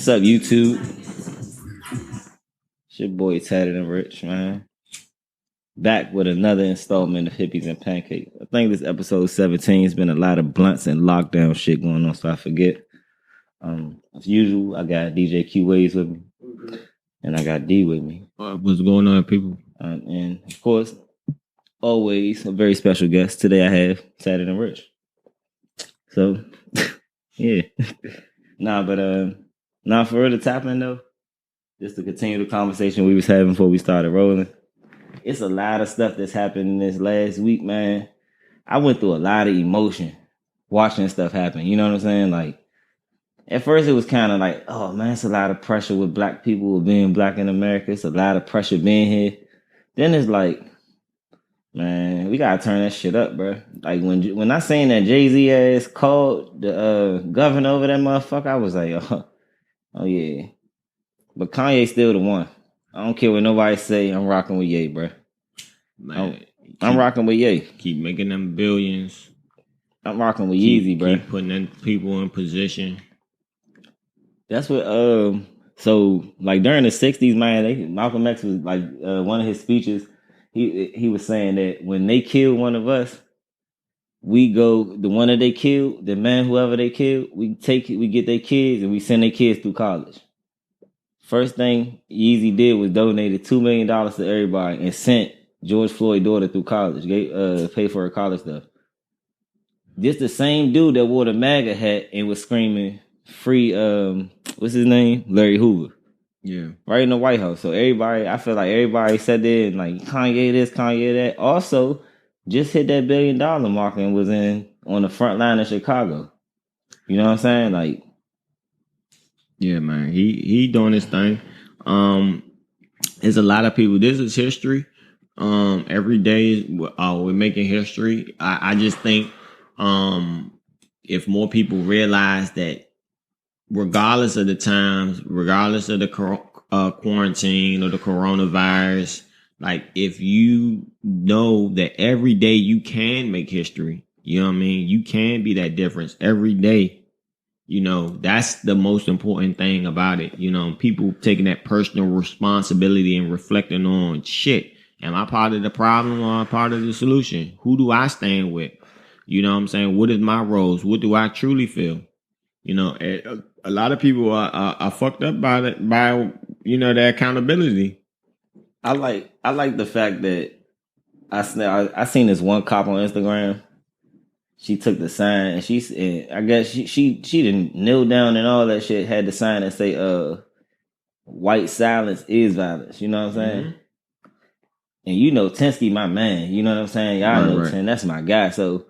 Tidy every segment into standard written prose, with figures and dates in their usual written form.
What's up, YouTube? It's your boy Tatted and Rich, man. Back with another installment of Hippies and Pancakes. I think this episode 17 has been a lot of blunts and lockdown shit going on, so I forget. As usual, I got DJ Q Waves with me, and I got D with me. What's going on, people? And of course, always a very special guest. Today I have Tatted and Rich. So, yeah. Nah, for real, the topic though, just to continue the conversation we was having before we started rolling. It's a lot of stuff that's happened in this last week, man. I went through a lot of emotion watching stuff happen. You know what I'm saying? Like, at first it was kind of like, oh man, it's a lot of pressure with black people being black in America. It's a lot of pressure being here. Then it's like, man, we gotta turn that shit up, bro. Like when I seen that Jay-Z ass called the governor over that motherfucker, I was like, oh yeah. But Kanye's still the one. I don't care what nobody say. I'm rocking with Ye, bro. Man, I'm rocking with Ye. Keep making them billions. I'm rocking with Yeezy, bro. Keep putting them people in position. That's what. So like during the '60s, man, Malcolm X was like one of his speeches. He was saying that when they kill one of us, we go the one that they killed, the man whoever they killed, we get their kids and we send their kids through college. First thing Yeezy did was donated $2 million to everybody and sent George Floyd's daughter through college, paid for her college stuff. Just the same dude that wore the MAGA hat and was screaming free, what's his name? Larry Hoover. Yeah. Right in the White House. So I feel like everybody said that and like Kanye this, Kanye that. Also, just hit that $1 billion mark and was on the front line of Chicago. You know what I'm saying? Like, yeah, man. He doing his thing. There's a lot of people. This is history. Every day we're making history. I just think if more people realize that regardless of the times, regardless of the quarantine or the coronavirus, like if you know that every day you can make history, you know what I mean? You can be that difference every day. You know, that's the most important thing about it. You know, people taking that personal responsibility and reflecting on shit. Am I part of the problem or part of the solution? Who do I stand with? You know what I'm saying? What is my roles? What do I truly feel? You know, a lot of people are fucked up by their accountability. I like the fact that I seen this one cop on Instagram. She took the sign and I guess she didn't kneel down and all that shit. Had the sign that say white silence is violence. You know what I'm saying? Mm-hmm. And you know Tensky, my man. You know what I'm saying? Y'all know Ten, that's my guy. So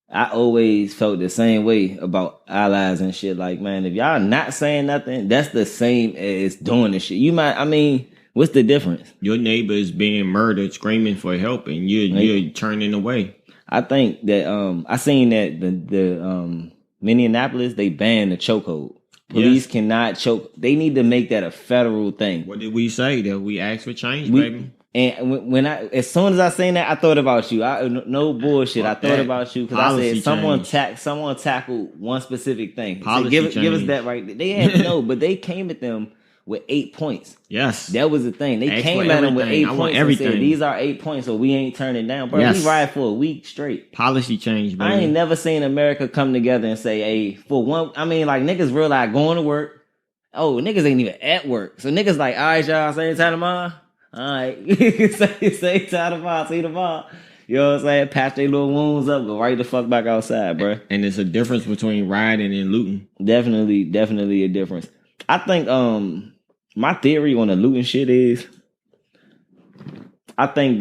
I always felt the same way about allies and shit. Like, man, if y'all not saying nothing, that's the same as doing the shit. What's the difference? Your neighbor is being murdered, screaming for help, and you're turning away. I think that I seen that the Minneapolis, they banned the chokehold. Police cannot choke. They need to make that a federal thing. What did we say? That we asked for change, baby? And as soon as I seen that, I thought about you. No bullshit. I thought about you because I said someone tackled one specific thing. Give us that right. They had but they came at them with 8 points. Yes, that was the thing. They came at them with 8 points and said, "These are 8 points, so we ain't turning down, bro. Yes. We ride for a week straight." Policy change, baby. I ain't never seen America come together and say, "Hey, for one." I mean, like niggas realize going to work. Oh, niggas ain't even at work, so niggas like, "All right, y'all, same time tomorrow." All right, same time tomorrow. See you tomorrow. You know what I'm saying? Patch their little wounds up, go right the fuck back outside, bro. And there's a difference between rioting and looting. Definitely a difference. I think my theory on the looting shit is I think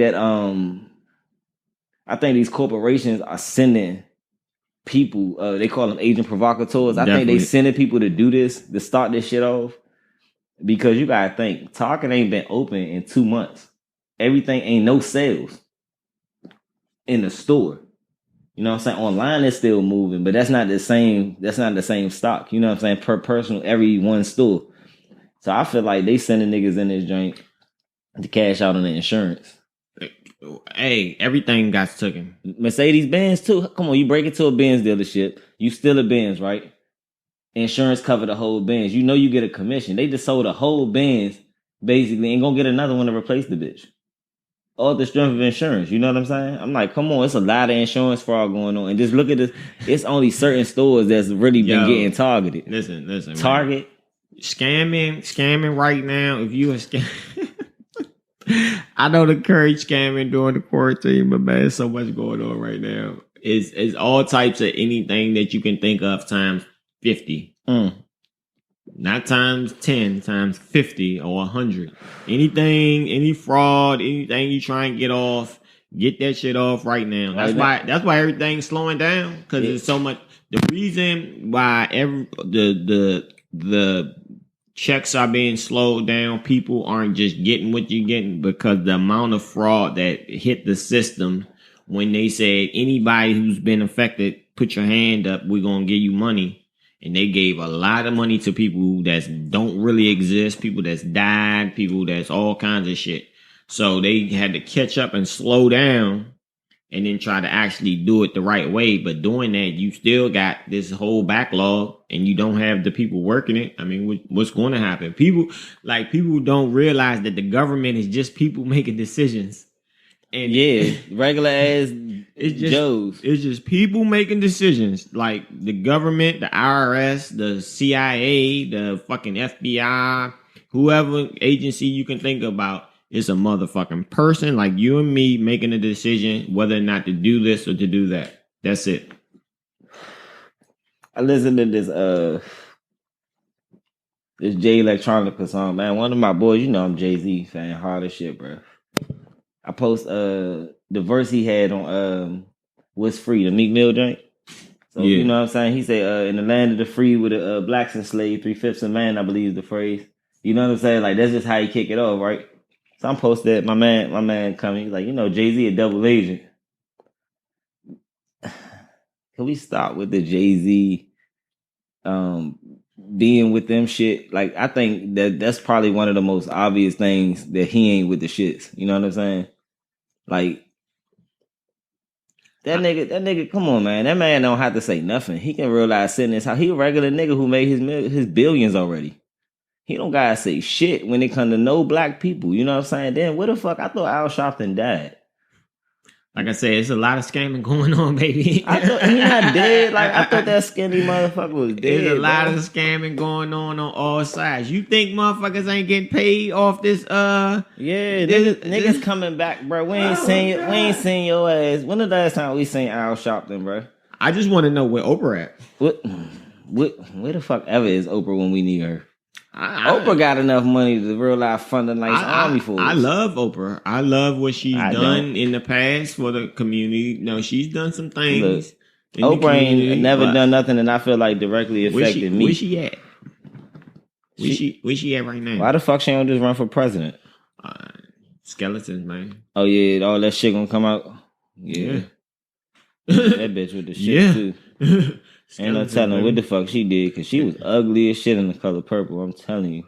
these corporations are sending people, they call them agent provocateurs. I think they sending people to do this, to start this shit off. Because you gotta think, Target ain't been open in 2 months. Everything ain't no sales in the store. You know what I'm saying? Online is still moving, but that's not the same stock. You know what I'm saying? Per person, every one store. So I feel like they sending niggas in this joint to cash out on the insurance. Hey, everything got taken. Mercedes-Benz too. Come on, you break into a Benz dealership. You steal a Benz, right? insurance cover the whole Benz. You know you get a commission. They just sold a whole Benz, basically, and gonna get another one to replace the bitch. All the strength of insurance. You know what I'm saying? I'm like, come on, it's a lot of insurance fraud going on. And just look at this. It's only certain stores that's really been getting targeted. Listen. Target. Man. Scamming right now. If you a scam, I don't encourage scamming during the quarantine, but man, there's so much going on right now. It's all types of anything that you can think of times 50. Not times 10, times 50 or 100. Anything, any fraud, anything you try and get off, get that shit off right now. That's why everything's slowing down, because there's so much. The reason why the checks are being slowed down, people aren't just getting what you're getting, because the amount of fraud that hit the system when they said anybody who's been affected, put your hand up, we're gonna give you money. And they gave a lot of money to people that don't really exist, people that's died, people that's all kinds of shit. So they had to catch up and slow down and then try to actually do it the right way. But doing that, you still got this whole backlog and you don't have the people working it. I mean, what's going to happen? People don't realize that the government is just people making decisions. And regular ass Joes. It's just people making decisions. Like the government, the IRS, the CIA, the fucking FBI, whoever agency you can think about, it's a motherfucking person like you and me making a decision whether or not to do this or to do that. That's it. I listened to this Jay Electronica song, man. One of my boys, you know I'm Jay-Z fan, hard as shit, bro. I post the verse he had on What's Free, the Meek Mill joint. So you know what I'm saying? He said, in the land of the free with the blacks enslaved, 3/5 of man, I believe is the phrase. You know what I'm saying? Like that's just how he kick it off, right? So I'm posted, my man coming, he's like, you know, Jay-Z a double agent. Can we stop with the Jay-Z being with them shit? Like I think that's probably one of the most obvious things that he ain't with the shits. You know what I'm saying? Like that nigga, come on, man. That man don't have to say nothing. He can realize sitting in his house. He a regular nigga who made his billions already. He don't gotta say shit when it come to no black people. You know what I'm saying? Then what the fuck? I thought Al Sharpton died. Like I said, it's a lot of scamming going on, baby. I thought he not dead. Like I thought that skinny motherfucker was dead. There's a lot of scamming going on all sides. You think motherfuckers ain't getting paid off this? Niggas coming back, bro. We ain't seen your ass. When the last time we seen Al Sharpton, bro? I just want to know where Oprah at. Where the fuck ever is Oprah when we need her? Oprah got enough money to real life fund a nice army for us. I love Oprah. I love what she's done in the past for the community. No, she's done some things. Look, Oprah ain't never done nothing that I feel like directly affected me. Where she at? Where she at right now? Why the fuck she don't just run for president? Skeletons, man. Oh yeah, all that shit gonna come out. Yeah. That bitch with the shit too. Ain't no telling what the fuck she did, because she was ugly as shit in The Color Purple. I'm telling you.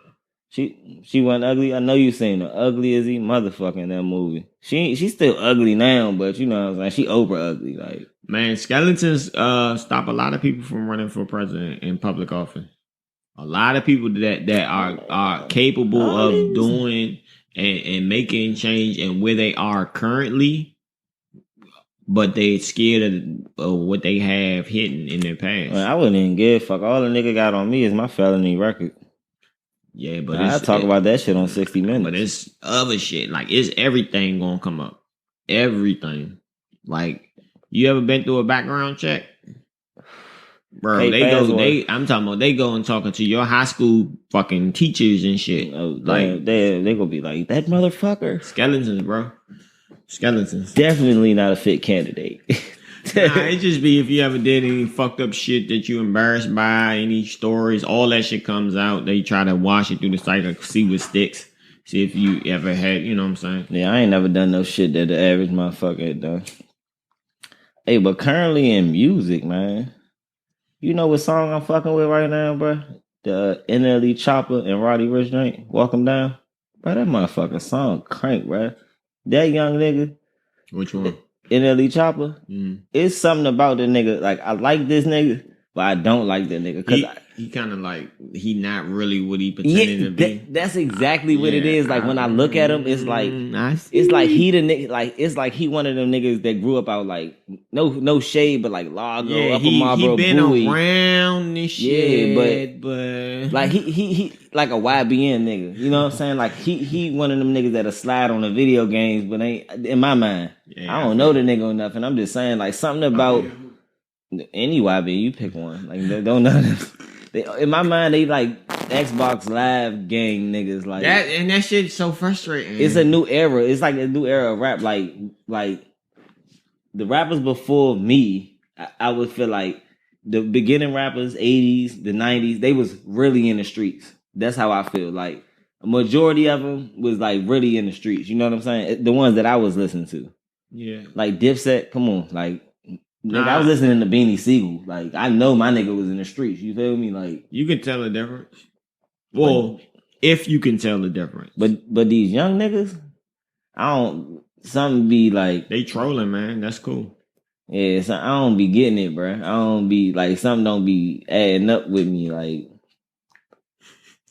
She wasn't ugly. I know you seen her ugly as he motherfucker in that movie. She's still ugly now, but you know what I'm saying? She over ugly. Like, man, skeletons stop a lot of people from running for president in public office. A lot of people that are capable of doing and making change and where they are currently, but they scared of what they have hidden in their past. Man, I wouldn't even give a fuck. All the nigga got on me is my felony record. Yeah, but I talk about that shit on 60 Minutes. But it's other shit. Like, it's everything gonna come up. Everything. Like, you ever been through a background check? Bro, I'm talking about they go and talking to your high school fucking teachers and shit. Oh, like they gonna be like, that motherfucker. Skeletons, bro. Skeletons. Definitely not a fit candidate. It just be if you ever did any fucked up shit that you embarrassed by, any stories, all that shit comes out. They try to wash it through the cycle, see what sticks. See if you ever had, you know what I'm saying? Yeah, I ain't never done no shit that the average motherfucker had done. Hey, but currently in music, man, you know what song I'm fucking with right now, bro? The NLE Chopper and Roddy Ricch joint, Walk 'Em Down. Bro, that motherfucking song crank, bro. That young nigga. Which one? NLE Chopper. It's something about the nigga. Like, I like this nigga, but I don't like that nigga. he kind of like he not really what he pretending to be. That's exactly what it is. Like when I look at him, it's like he the nigga. Like it's like he one of them niggas that grew up out like no shade, but like Largo, Upper Marlboro, he been Bowie. around this shit, but like he like a YBN nigga. You know what I'm saying? Like he one of them niggas that'll slide on the video games, but ain't in my mind. I don't know the nigga or nothing. I'm just saying like something about any YB. You pick one. Like they don't know. In my mind, they like Xbox Live gang niggas. Like that, and that shit's so frustrating. It's a new era. It's like a new era of rap. Like the rappers before me, I would feel like the beginning rappers, 80s, the 90s, they was really in the streets. That's how I feel. Like a majority of them was like really in the streets. You know what I'm saying? The ones that I was listening to. Yeah. Like Dipset, come on, like. Nigga, I was listening to Beanie Siegel. Like, I know my nigga was in the streets. You feel me? Like, you can tell the difference. Well, if you can tell the difference. But these young niggas, something be like. They trolling, man. That's cool. Yeah, I don't be getting it, bro. I don't be, like, something don't be adding up with me. Like,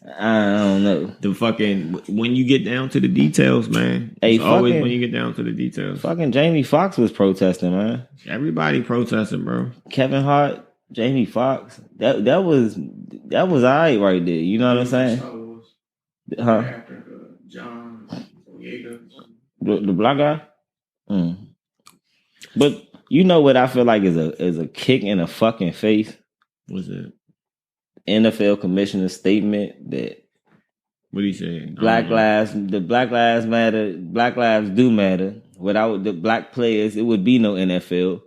I don't know. The fucking, when you get down to the details, man. It's always when you get down to the details. Fucking Jamie Foxx was protesting, man. Everybody protesting, bro. Kevin Hart, Jamie Foxx. That was alright right there. You know what I'm saying? Huh? John Boyega. The black guy? Mm. But you know what I feel like is a kick in the fucking face? What's it? NFL commissioner's statement that what do you say? Black lives matter. Black lives do matter. Without the black players, it would be no NFL.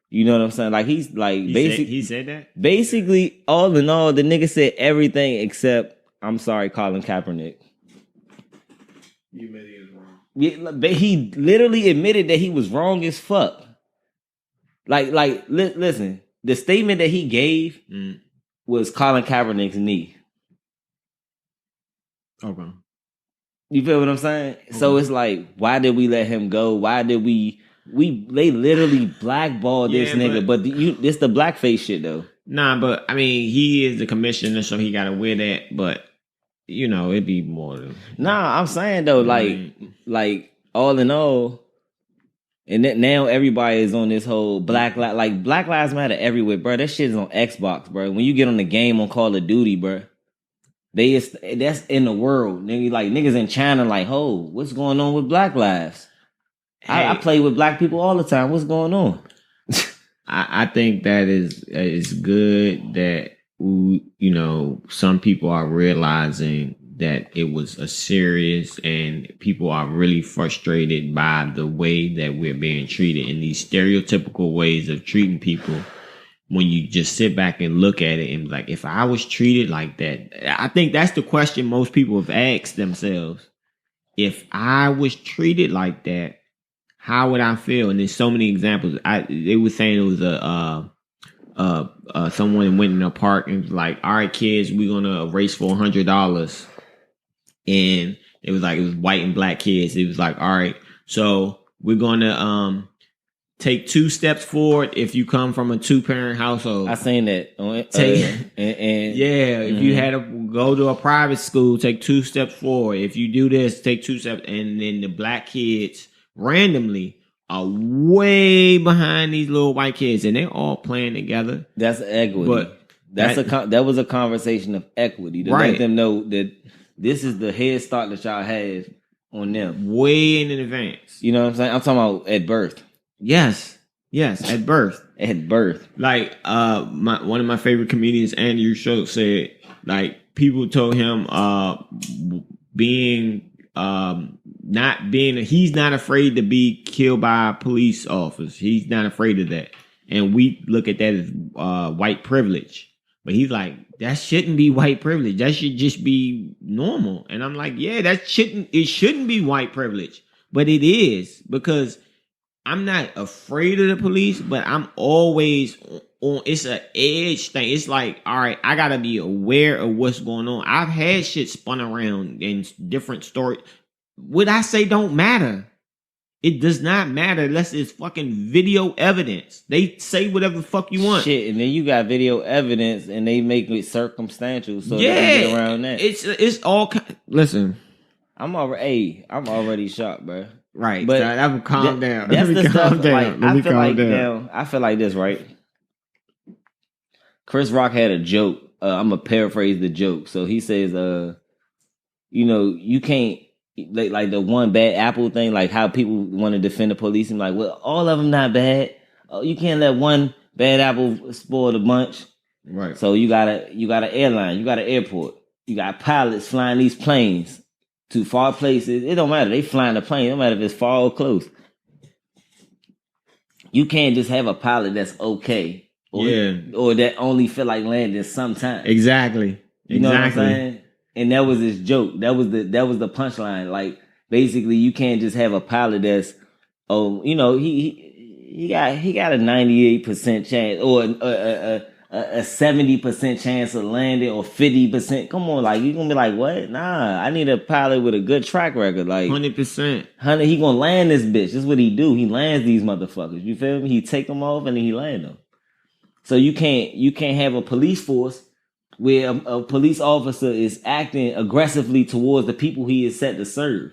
You know what I'm saying? Like he's like he said that. Basically, all in all, the nigga said everything except I'm sorry, Colin Kaepernick. You admit he was wrong. Yeah, but he literally admitted that he was wrong as fuck. Listen, the statement that he gave was Colin Kaepernick's knee. Okay. You feel what I'm saying? Okay. So it's like, why did we let him go? Why did they literally blackballed this nigga, but this the blackface shit though. Nah, but I mean, he is the commissioner, so he gotta wear that, but you know, it'd be more than... Nah, I'm saying though, like all in all, and that now everybody is on this whole Black Lives Matter everywhere, bro. That shit is on Xbox, bro. When you get on the game on Call of Duty, bro, that's in the world. Niggas in China, like, what's going on with Black Lives? Hey, I play with black people all the time. What's going on? I think that is good that some people are realizing that it was a serious, and people are really frustrated by the way that we're being treated in these stereotypical ways of treating people. When you just sit back and look at it and be like, if I was treated like that, I think that's the question most people have asked themselves. If I was treated like that, how would I feel? And there's so many examples. They were saying it was someone went in a park and was like, all right, kids, we're gonna race for $100. And it was white and black kids. It was like, all right, so we're gonna take 2 steps forward if you come from a 2-parent household. I seen that. If you had to go to a private school, take 2 steps forward. If you do this, take 2 steps. And then the black kids randomly are way behind these little white kids, and they're all playing together. That's equity. But that was a conversation of equity to let them know that this is the head start that y'all have on them. Way in advance. You know what I'm saying? I'm talking about at birth. Yes, at birth. At birth. Like one of my favorite comedians, Andrew Schultz, said like people told him he's not afraid to be killed by a police officer. He's not afraid of that. And we look at that as white privilege. But he's like, that shouldn't be white privilege. That should just be normal. And I'm like, yeah, it shouldn't be white privilege. But it is, because I'm not afraid of the police, but I'm always on, it's an edge thing. It's like, all right, I gotta be aware of what's going on. I've had shit spun around in different stories. What I say don't matter. It does not matter unless it's fucking video evidence. They say whatever the fuck you want. Shit, and then you got video evidence, and they make it circumstantial so they can get around that. It's all. Listen, I'm already shocked, bro. Right, but I'm calm down. That's the stuff. Like, I feel like this, right? Chris Rock had a joke. I'm gonna paraphrase the joke. So he says, you can't like the one bad apple thing, like how people want to defend the police and like, well, all of them not bad. Oh, you can't let one bad apple spoil the bunch. Right. So you got an airline, you got an airport, you got pilots flying these planes to far places. It don't matter. They flying the plane. It don't matter if it's far or close. You can't just have a pilot that's okay. Or that only feel like landing sometimes. Exactly. You know what I'm saying? And that was his joke. That was the punchline. Like, basically, you can't just have a pilot that's he got a 98% chance or a 70% chance of landing or 50%. Come on, like, you gonna be like, what? Nah, I need a pilot with a good track record. Like 100%. He gonna land this bitch. This is what he do. He lands these motherfuckers. You feel me? He take them off and then he land them. So you can't have a police force where a police officer is acting aggressively towards the people he is set to serve.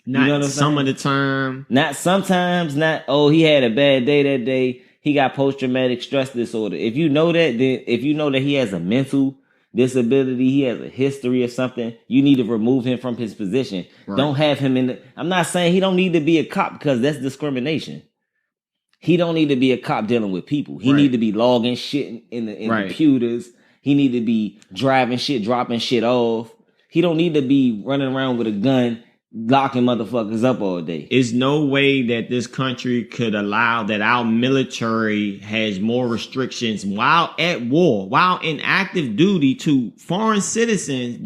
Not you know some of the time. Not sometimes. Not, he had a bad day that day. He got post-traumatic stress disorder. If you know that, then if you know that he has a mental disability, he has a history or something, you need to remove him from his position. Right. Don't have him in the... I'm not saying he don't need to be a cop because that's discrimination. He don't need to be a cop dealing with people. He need to be logging shit in the computers. He need to be driving shit, dropping shit off. He don't need to be running around with a gun, locking motherfuckers up all day. There's no way that this country could allow that our military has more restrictions while at war, while in active duty to foreign citizens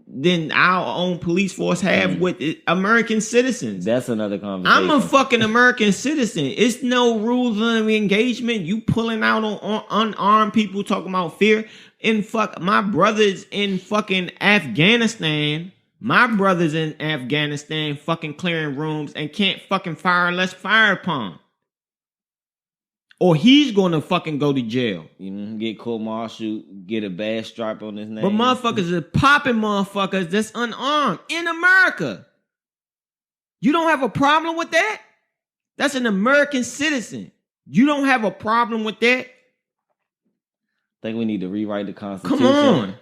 than our own police force have with American citizens. That's another conversation. I'm a fucking American citizen. It's no rules of engagement. You pulling out on unarmed people talking about fear. And fuck, my brothers in fucking Afghanistan. My brother's in Afghanistan fucking clearing rooms and can't fucking fire unless fired upon. Or he's going to fucking go to jail. Get court-martialed, get a bad stripe on his name. But motherfuckers are popping motherfuckers that's unarmed in America. You don't have a problem with that? That's an American citizen. You don't have a problem with that? I think we need to rewrite the Constitution. Come on.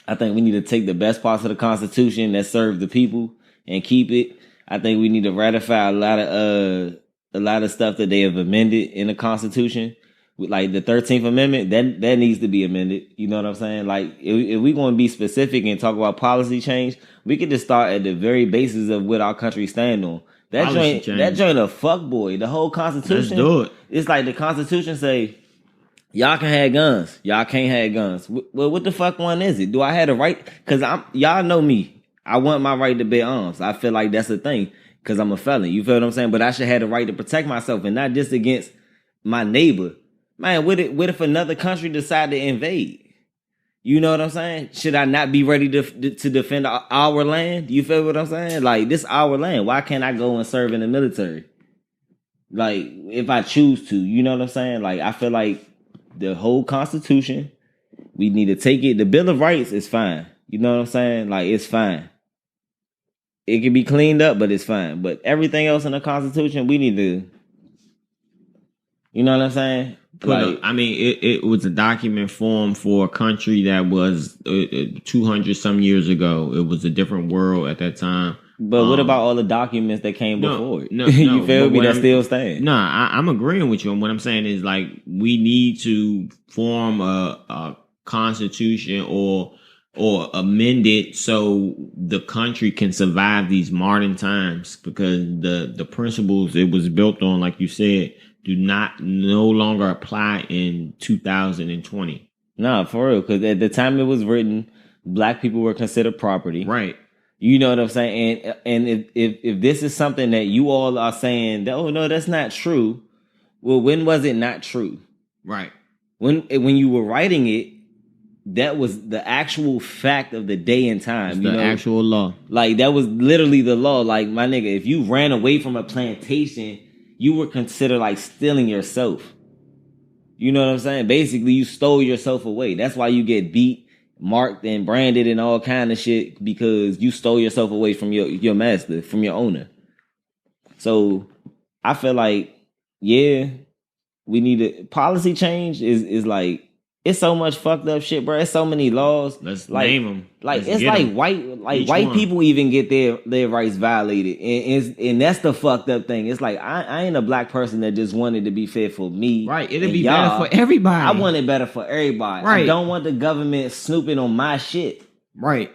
I think we need to take the best parts of the Constitution that serve the people and keep it. I think we need to ratify a lot of stuff that they have amended in the Constitution. Like the 13th Amendment, that needs to be amended. You know what I'm saying? Like if we're going to be specific and talk about policy change, we could just start at the very basis of what our country stand on. That joint a fuckboy. The whole Constitution. Let's do it. It's like the Constitution say, y'all can have guns. Y'all can't have guns. Well, what the fuck one is it? Do I have the right? Because y'all know me. I want my right to bear arms. I feel like that's a thing because I'm a felon. You feel what I'm saying? But I should have the right to protect myself and not just against my neighbor. Man, what if another country decide to invade? You know what I'm saying? Should I not be ready to defend our land? You feel what I'm saying? Like, this our land. Why can't I go and serve in the military? Like, if I choose to. You know what I'm saying? Like, I feel like the whole Constitution, we need to take it. The Bill of Rights is fine. You know what I'm saying? Like, it's fine. It can be cleaned up, but it's fine. But everything else in the Constitution, we need to, you know what I'm saying? It was a document formed for a country that was 200 some years ago. It was a different world at that time. But what about all the documents that came before it? No, you feel me? That still stands. No, I'm agreeing with you. And what I'm saying is, like, we need to form a constitution or amend it so the country can survive these modern times, because the principles it was built on, like you said, do no longer apply in 2020. Nah, for real. Because at the time it was written, black people were considered property. Right. You know what I'm saying? And if this is something that you all are saying, that, oh no, that's not true. Well, when was it not true? Right. When you were writing it, that was the actual fact of the day and time. It's the actual law. Like, that was literally the law. Like, my nigga, if you ran away from a plantation, you were considered like stealing yourself. You know what I'm saying? Basically, you stole yourself away. That's why you get beat, marked, and branded and all kind of shit, because you stole yourself away from your master, from your owner. So I feel like, yeah, we need a policy change. Is like, it's so much fucked up shit, bro. It's so many laws. Let's like, name them. Like, it's like white people even get their rights violated, and that's the fucked up thing. It's like, I ain't a black person that just wanted to be fair for me. Right, it'll be better for everybody. I want it better for everybody. Right. I don't want the government snooping on my shit. Right.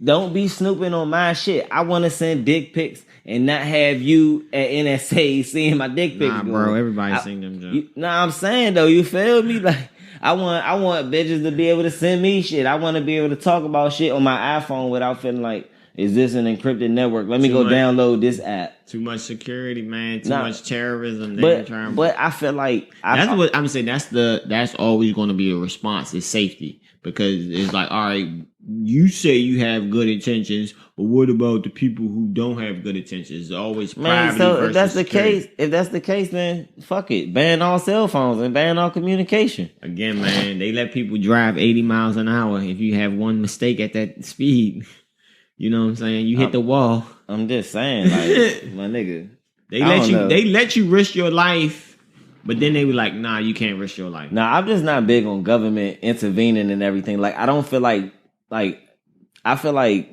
Don't be snooping on my shit. I want to send dick pics and not have you at NSA seeing my dick pics. Nah, bro, everybody seen them. I'm saying though, you feel me? Like, I want bitches to be able to send me shit. I want to be able to talk about shit on my iPhone without feeling like, is this an encrypted network? Let me go download this app. Too much security, man. Too much terrorism. But I feel like that's what I'm saying. That's always going to be a response. Is safety, because it's like, all right, you say you have good intentions, but what about the people who don't have good intentions? It's always man. So if that's the case, then fuck it. Ban all cell phones and ban all communication. Again, man, they let people drive 80 miles an hour. If you have one mistake at that speed, you know what I'm saying? You hit the wall. I'm just saying, like, my nigga. They let you risk your life, but then they were like, nah, you can't risk your life. Nah, I'm just not big on government intervening and everything. Like, I don't feel like I feel like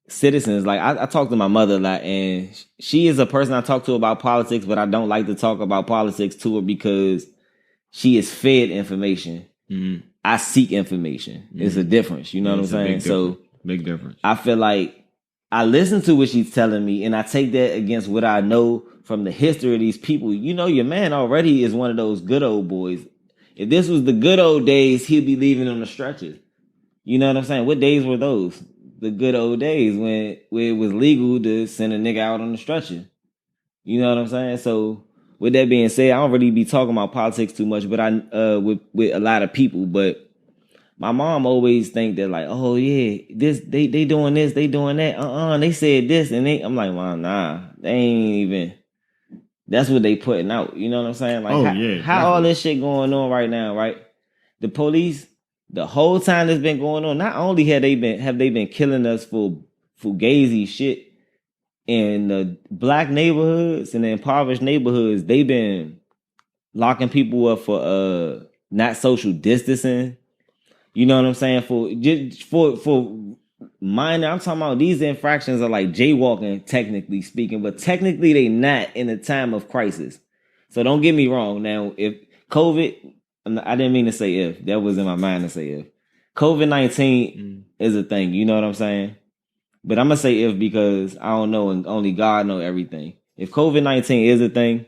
citizens, like, I talk to my mother a lot, and she is a person I talk to about politics, but I don't like to talk about politics to her because she is fed information. Mm-hmm. I seek information. Mm-hmm. It's a difference. You know what I'm saying? So big difference. I feel like I listen to what she's telling me, and I take that against what I know from the history of these people. You know, your man already is one of those good old boys. If this was the good old days, he'd be leaving on the stretcher. You know what I'm saying? What days were those? The good old days when it was legal to send a nigga out on the stretcher. You know what I'm saying? So with that being said, I don't really be talking about politics too much, but I with a lot of people. But my mom always think that, like, oh yeah, this they doing this, they doing that. They said this, and I'm like, well, nah, they ain't even. That's what they putting out. You know what I'm saying? Like, how all this shit going on right now, right? The police, the whole time that's been going on, not only have they been killing us for fugazi shit in the black neighborhoods and the impoverished neighborhoods, they've been locking people up for not social distancing. You know what I'm saying? For minor, I'm talking about these infractions are like jaywalking, technically speaking, but technically they not in a time of crisis. So don't get me wrong. Now, if COVID, I didn't mean to say if. That was in my mind to say if. COVID-19 is a thing. You know what I'm saying? But I'm going to say if because I don't know and only God know everything. If COVID-19 is a thing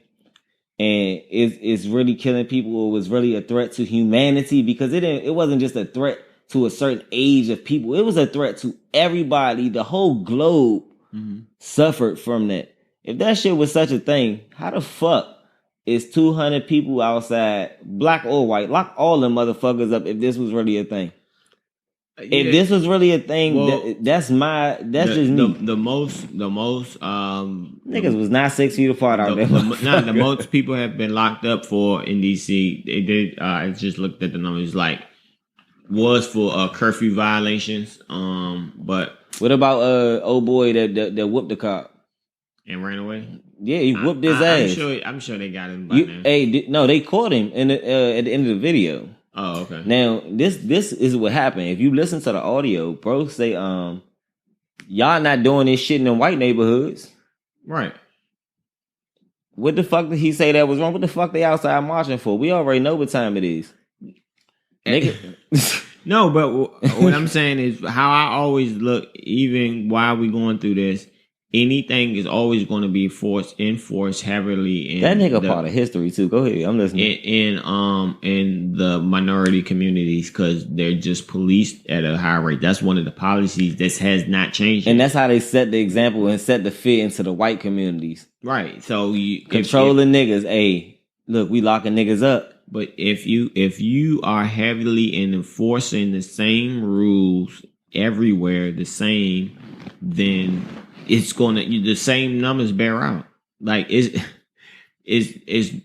and it's really killing people, it was really a threat to humanity, because it wasn't just a threat to a certain age of people. It was a threat to everybody. The whole globe suffered from that. If that shit was such a thing, how the fuck is 200 people outside, black or white, lock all them motherfuckers up if this was really a thing? Yeah. If this was really a thing, well, that's just me. The most niggas was not 6 feet apart out there. The most people have been locked up for in DC. They did. I just looked at the numbers. Like, was for curfew violations. But what about old boy that whooped the cop and ran away? Yeah, he whooped his ass. I'm sure they got him by now. No, they caught him at the end of the video. Oh, okay. Now, this is what happened. If you listen to the audio, bro say, y'all not doing this shit in the white neighborhoods. Right. What the fuck did he say that was wrong? What the fuck they outside marching for? We already know what time it is. No, but what I'm saying is how I always look, even while we going through this, anything is always going to be enforced heavily. In that nigga part of history too. Go ahead, I'm listening. In the minority communities, because they're just policed at a high rate. That's one of the policies that has not changed. And that's how they set the example and set the fit into the white communities. Right. So controlling niggas. Hey, look, we locking niggas up. But if you are heavily in enforcing the same rules everywhere, the same, then it's the same numbers bear out. Like is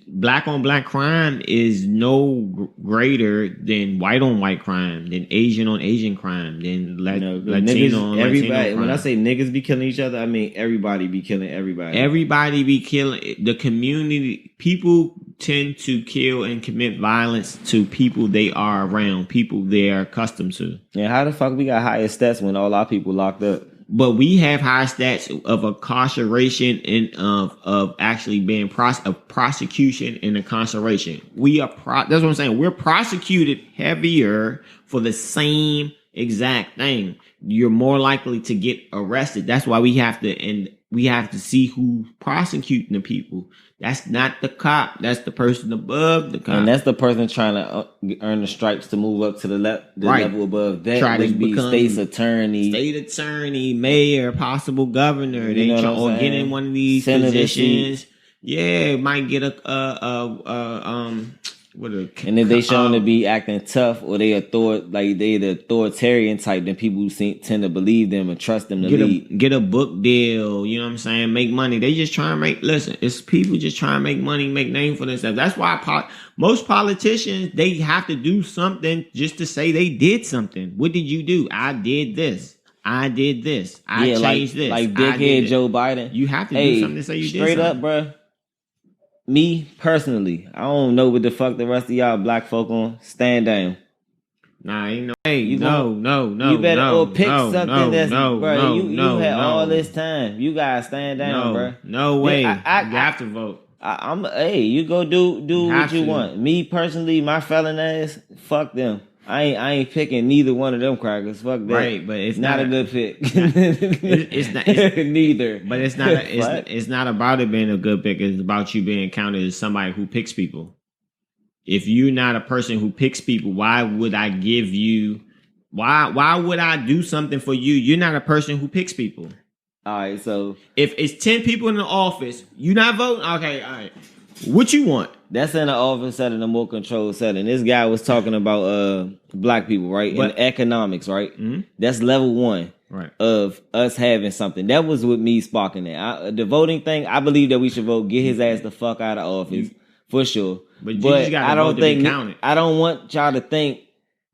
black on black crime is no greater than white on white crime, than Asian on Asian crime, than Latino on everybody. Latino crime. When I say niggas be killing each other, I mean everybody be killing everybody. Everybody be killing the community. People tend to kill and commit violence to people they are around, people they are accustomed to. Yeah, how the fuck we got higher stats when all our people locked up? But we have high stats of incarceration and of actually being prosecution and incarceration. That's what I'm saying. We're prosecuted heavier for the same exact thing. You're more likely to get arrested. That's why we have to see who's prosecuting the people. That's not the cop. That's the person above the cop. And that's the person trying to earn the stripes to move up to the level above that. Try which be state's attorney, mayor, possible governor. Or get in one of these positions. Yeah, might get and if they shown to be acting tough or they the authoritarian type, then people tend to believe them and trust them to lead. Get a book deal, you know what I'm saying? Make money. They just trying to it's people just trying to make money, make name for themselves. That's why most politicians, they have to do something just to say they did something. What did you do? I did this. I did this. I changed this. Like dickhead Joe Biden. You have to do something to say you did something. Straight up, bruh. Me personally, I don't know what the fuck the rest of y'all black folk on. Stand down. Nah, ain't no. Hey, no. You better pick something that's, bro. You had all this time. You gotta stand down, bro. No way. You have to vote. You go do what you want. Me personally, my felon ass, fuck them. I ain't picking neither one of them crackers. Fuck that. Right, but it's not a good pick. It's not neither. But it's not. It's not about it being a good pick. It's about you being counted as somebody who picks people. If you're not a person who picks people, why would I give you? Why would I do something for you? You're not a person who picks people. All right, so if it's 10 people in the office, you not voting. Okay, all right. What you want? That's in the office setting, a more controlled setting. This guy was talking about black people, right? In economics, right? Mm-hmm. That's level 1 of us having something. That was with me sparking that. The voting thing, I believe that we should vote. Get his ass the fuck out of office for sure. But I don't think I don't want y'all to think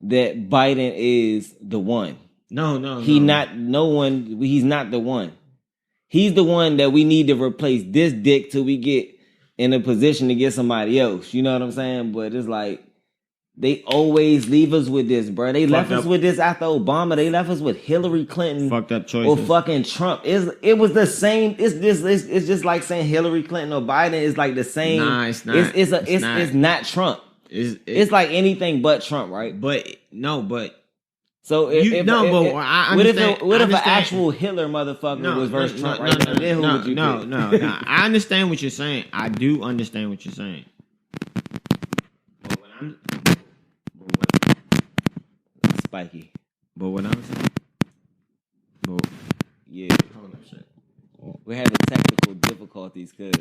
that Biden is the one. No. He's not the one. He's the one that we need to replace this dick till we get in a position to get somebody else. You know what I'm saying? But it's like, they always leave us with this, bro. They left us with this after Obama. They left us with Hillary Clinton. Fucked up choices. Or fucking Trump. It was the same. It's just like saying Hillary Clinton or Biden is like the same. Nah, it's not. It's not Trump. It's like anything but Trump, right? So what if an actual Hitler motherfucker was versus Trump right now? Then who would you pick? No. I understand what you're saying. I do understand what you're saying. Spiky. But what I'm saying. Hold up, shit. We're having technical difficulties because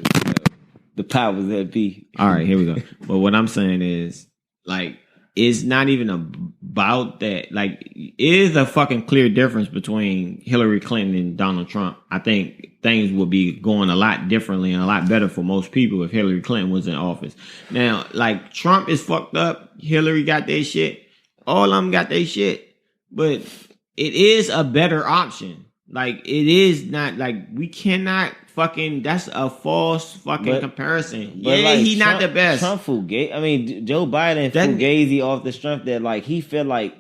the powers that be. All right, here we go. But what I'm saying is, like, it's not even about that. Like, it is a fucking clear difference between Hillary Clinton and Donald Trump. I think things would be going a lot differently and a lot better for most people if Hillary Clinton was in office. Now, like, Trump is fucked up. Hillary got their shit. All of them got their shit. But it is a better option. Like, it is not, like, we cannot fucking, that's a false fucking comparison. But like, he's not the best. Trump Fugazi. I mean, Joe Biden Fugazi off the strength that, like, he feel like,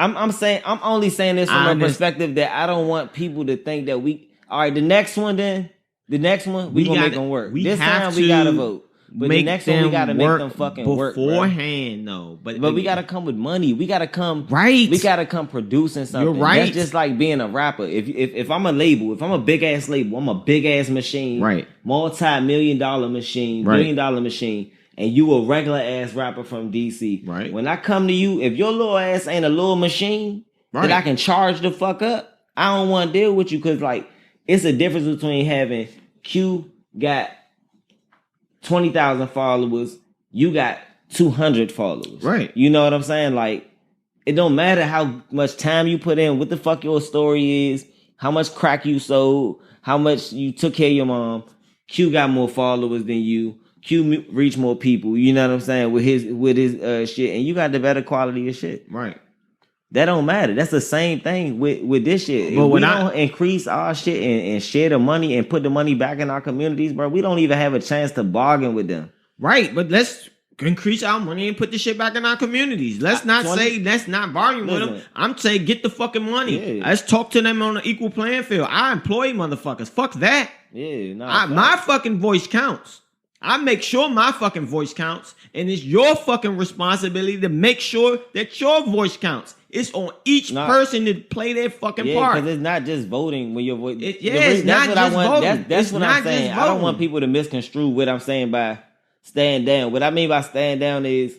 I'm only saying this from a perspective that I don't want people to think that all right, the next one, we gonna make them work. This time we gotta vote. But the next one, we gotta make them fucking work beforehand, though. But we gotta come with money. We gotta come right. We gotta come producing something. You're right. That's just like being a rapper. If I'm a label, if I'm a big ass label, I'm a big ass machine, right? Multi-million-dollar machine, $1 billion machine, and you a regular ass rapper from DC, right? When I come to you, if your little ass ain't a little machine that I can charge the fuck up, I don't want to deal with you because like it's a difference between having Q got 20,000 followers, you got 200 followers. Right. You know what I'm saying? Like, it don't matter how much time you put in, what the fuck your story is, how much crack you sold, how much you took care of your mom. Q got more followers than you. Q reached more people. You know what I'm saying? With his shit, and you got the better quality of shit. Right. That don't matter. That's the same thing with this shit. But If when we I don't increase our shit and share the money and put the money back in our communities, bro, we don't even have a chance to bargain with them. right, but let's increase our money and put the shit back in our communities. Let's not say let's not bargain with them. I'm saying get the fucking money. Yeah. Let's talk to them on an equal playing field. I employ motherfuckers. Fuck that. Yeah, nah, My fucking voice counts. I make sure my fucking voice counts, and it's your fucking responsibility to make sure that your voice counts. It's on each person to play their fucking part. Because it's not just voting when your voice. It's not just voting. That's what I'm saying. I don't want people to misconstrue what I'm saying by stand down. What I mean by stand down is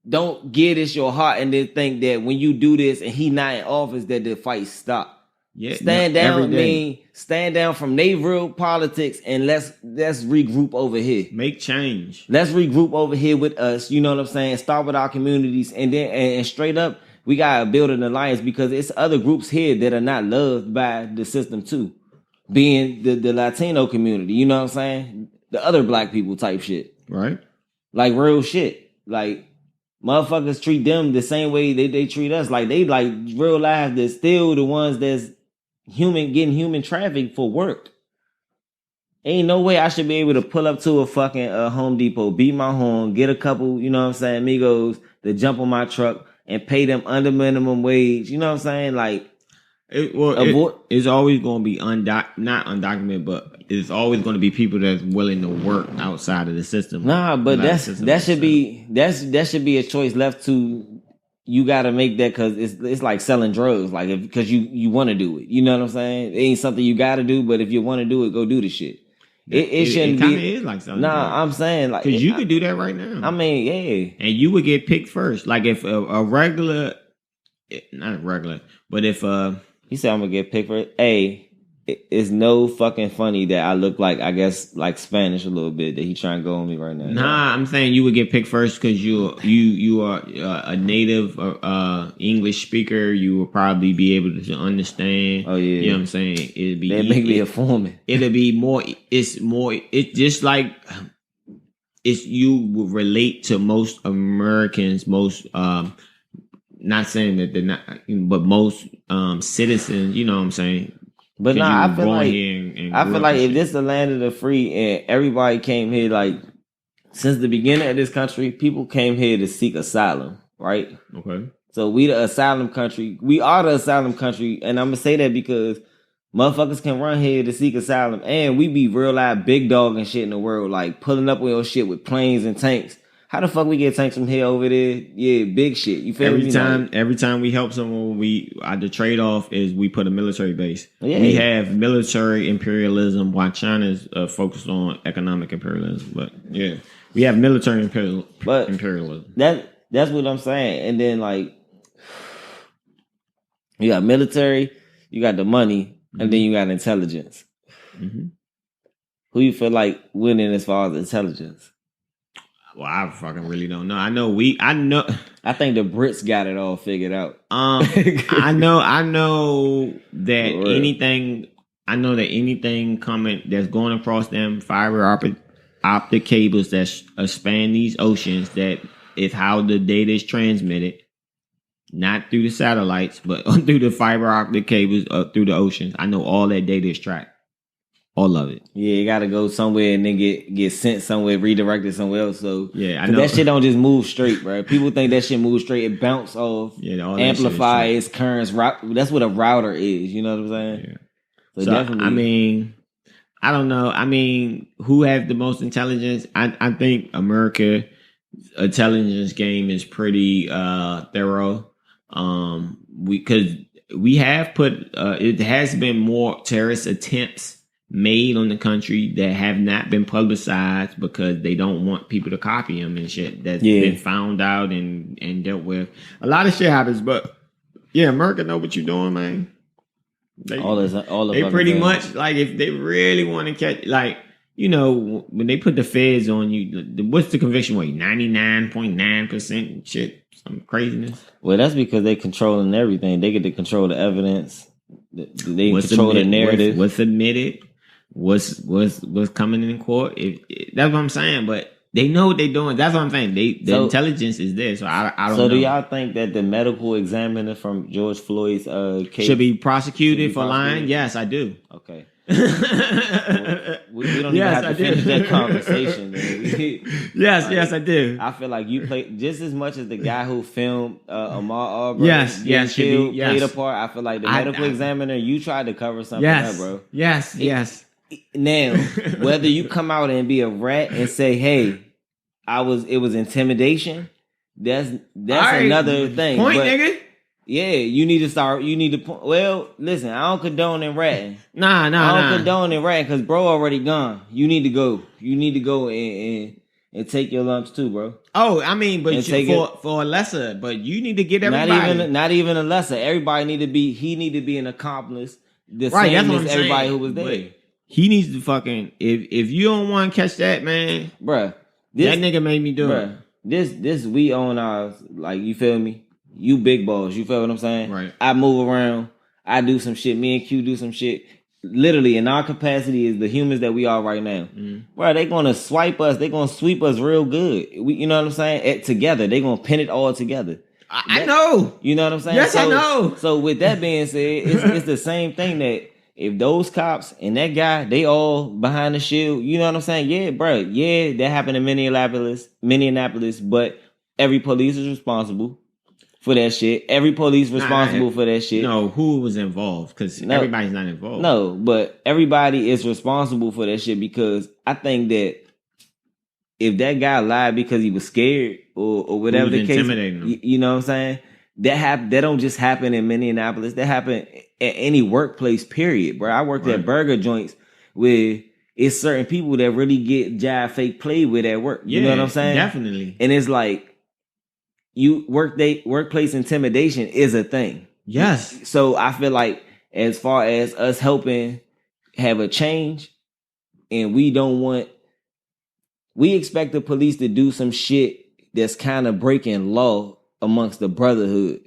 don't give this your heart and then think that when you do this and he not in office that the fight stop. Yeah, stand down mean stand down from they real politics and let's regroup over here. Make change. Let's regroup over here with us. You know what I'm saying? Start with our communities and then and straight up we gotta build an alliance because it's other groups here that are not loved by the system too. Being the Latino community, you know what I'm saying? The other black people type shit. Right. Like real shit. Like motherfuckers treat them the same way they treat us. Like they like real life they're still the ones that's getting human traffic for work. Ain't no way I should be able to pull up to a fucking Home Depot, beat my horn, get a couple, you know what I'm saying, amigos to jump on my truck and pay them under minimum wage. You know what I'm saying? Like, it's always going to be not undocumented, but it's always going to be people that's willing to work outside of the system. Nah, but that should be a choice left to. You got to make that because it's like selling drugs, like because you want to do it. You know what I'm saying? It ain't something you got to do, but if you want to do it, go do the shit. It shouldn't be. It is like selling drugs. I'm saying like because you could do that right now. I mean, yeah, and you would get picked first. Like if a regular, not regular, but if he said I'm gonna get picked for it. Hey, it's no fucking funny that I look like I guess like Spanish a little bit that he trying to go on me right now. Nah, I'm saying you would get picked first because you are a native English speaker. You will probably be able to understand. Oh yeah, you know what I'm saying. It'd be make me a foreman. It'll be more. It's more. It's just like you will relate to most Americans. Most not saying that they're not, but most citizens. You know what I'm saying. But nah, I feel like if this is the land of the free and everybody came here, like since the beginning of this country, people came here to seek asylum, right? Okay. So we the asylum country. We are the asylum country, and I'm gonna say that because motherfuckers can run here to seek asylum, and we be real live big dog and shit in the world, like pulling up on your shit with planes and tanks. How the fuck we get tanks from here over there? Yeah, big shit. You feel me? Every time we help someone, the trade off is we put a military base. Yeah. We have military imperialism while China's focused on economic imperialism. But yeah, we have military imperialism. That's what I'm saying. And then like you got military, you got the money, and then you got intelligence. Mm-hmm. Who you feel like winning as far as intelligence? Well, I fucking really don't know. I know. I think the Brits got it all figured out. I know that anything. I know that anything coming that's going across them fiber optic cables that span these oceans. That is how the data is transmitted, not through the satellites, but through the fiber optic cables through the oceans. I know all that data is tracked. All of it. Yeah, you gotta go somewhere and then get sent somewhere, redirected somewhere else. So yeah, I know that shit don't just move straight, bro. People think that shit moves straight. It bounce off, amplify its currents. That's what a router is. You know what I'm saying? Yeah. So definitely. I mean, I don't know. I mean, who has the most intelligence? I think America intelligence game is pretty thorough. Because we have put it has been more terrorist attempts made on the country that have not been publicized because they don't want people to copy them and shit. That's been found out and dealt with. A lot of shit happens, but yeah, America know what you're doing, man. They pretty much like if they really want to catch, like you know, when they put the feds on you, what's the conviction rate? 99.9% shit, some craziness. Well, that's because they controlling everything. They get to control the evidence. They control the narrative. What's admitted? What's coming in court? That's what I'm saying. But they know what they're doing. That's what I'm saying. The intelligence is there. So I don't know. So do y'all think that the medical examiner from George Floyd's case should be prosecuted for lying? Yes, I do. Okay. we don't even have to finish that conversation. Yes, I do. I feel like you played just as much as the guy who filmed Ahmaud Arbery. Yes, played a part. I feel like the medical examiner, you tried to cover something up, bro. Yes. Now, whether you come out and be a rat and say, "Hey, it was intimidation," that's another thing. Point, nigga. Yeah, you need to. Well, listen, I don't condone in ratting. Nah. I don't condone in ratting because bro already gone. You need to go. You need to go and take your lumps too, bro. Oh, I mean, but for a lesser, but you need to get everybody. Not even a lesser. Everybody need to be. He need to be an accomplice. The right, same that's as everybody who was there. But he needs to fucking. If you don't want to catch that, man, bruh, that nigga made me do it. This we own ours. Like, you feel me? You big balls. You feel what I'm saying? Right. I move around. I do some shit. Me and Q do some shit. Literally, in our capacity is the humans that we are right now. Mm-hmm. Bro, they gonna swipe us. They gonna sweep us real good. You know what I'm saying? Together. They gonna pin it all together. I know. You know what I'm saying? Yes, I know. So with that being said, it's the same thing that if those cops and that guy, they all behind the shield, you know what I'm saying? Yeah, bro. Yeah, that happened in Minneapolis, but every police is responsible for that shit. Every police responsible for that shit. No, who was involved? Because everybody's not involved. No, but everybody is responsible for that shit because I think that if that guy lied because he was scared or whatever the case, you know what I'm saying? That don't just happen in Minneapolis. That happen at any workplace, period, bro. I worked at burger joints where it's certain people that really get jive fake played with at work. You know what I'm saying? Definitely. And it's like, workplace intimidation is a thing. Yes. So I feel like as far as us helping have a change, and we expect the police to do some shit that's kind of breaking law amongst the brotherhood.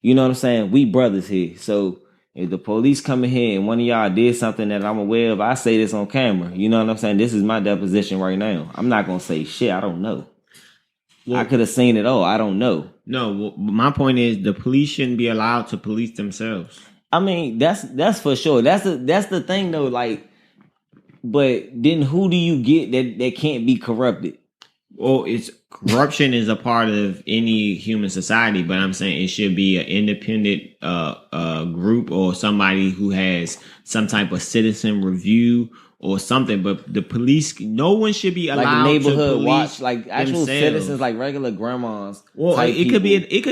You know what I'm saying? We brothers here. So if the police come in here and one of y'all did something that I'm aware of, I say this on camera. You know what I'm saying? This is my deposition right now. I'm not going to say shit. I don't know. Well, I could have seen it all. I don't know. No, well, my point is the police shouldn't be allowed to police themselves. I mean, that's for sure. That's the thing though. Like, but then who do you get that can't be corrupted? Well, corruption is a part of any human society, but I'm saying it should be an independent group or somebody who has some type of citizen review or something. But the police, no one should be allowed like the neighborhood to police watch, like actual themselves. Citizens, like regular grandmas. Well, it could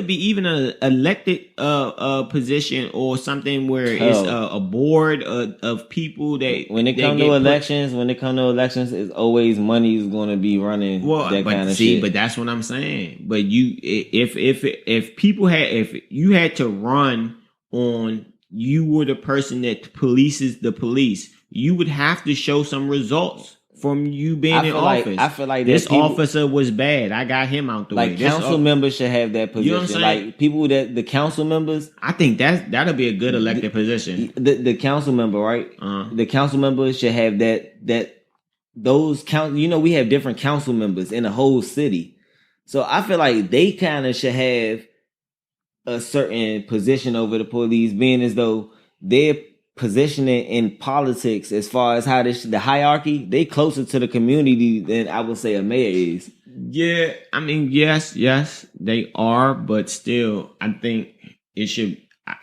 be even an elected position or something where it's a board of people that when it comes to elections, it's always money is going to be running that kind of shit. But that's what I'm saying. But if people if you had to run on, you were the person that polices the police, you would have to show some results from you being in office. I feel like this officer was bad. I got him out the way. Like council members should have that position. You know what I'm saying? Like people the council members. I think that'll be a good elected position. The council member, right? The council members should have those council. You know, we have different council members in the whole city, so I feel like they kind of should have a certain position over the police, being as though they're positioning in politics as far as how the hierarchy, they closer to the community than I would say a mayor is. Yeah, I mean, yes, they are, but still, I think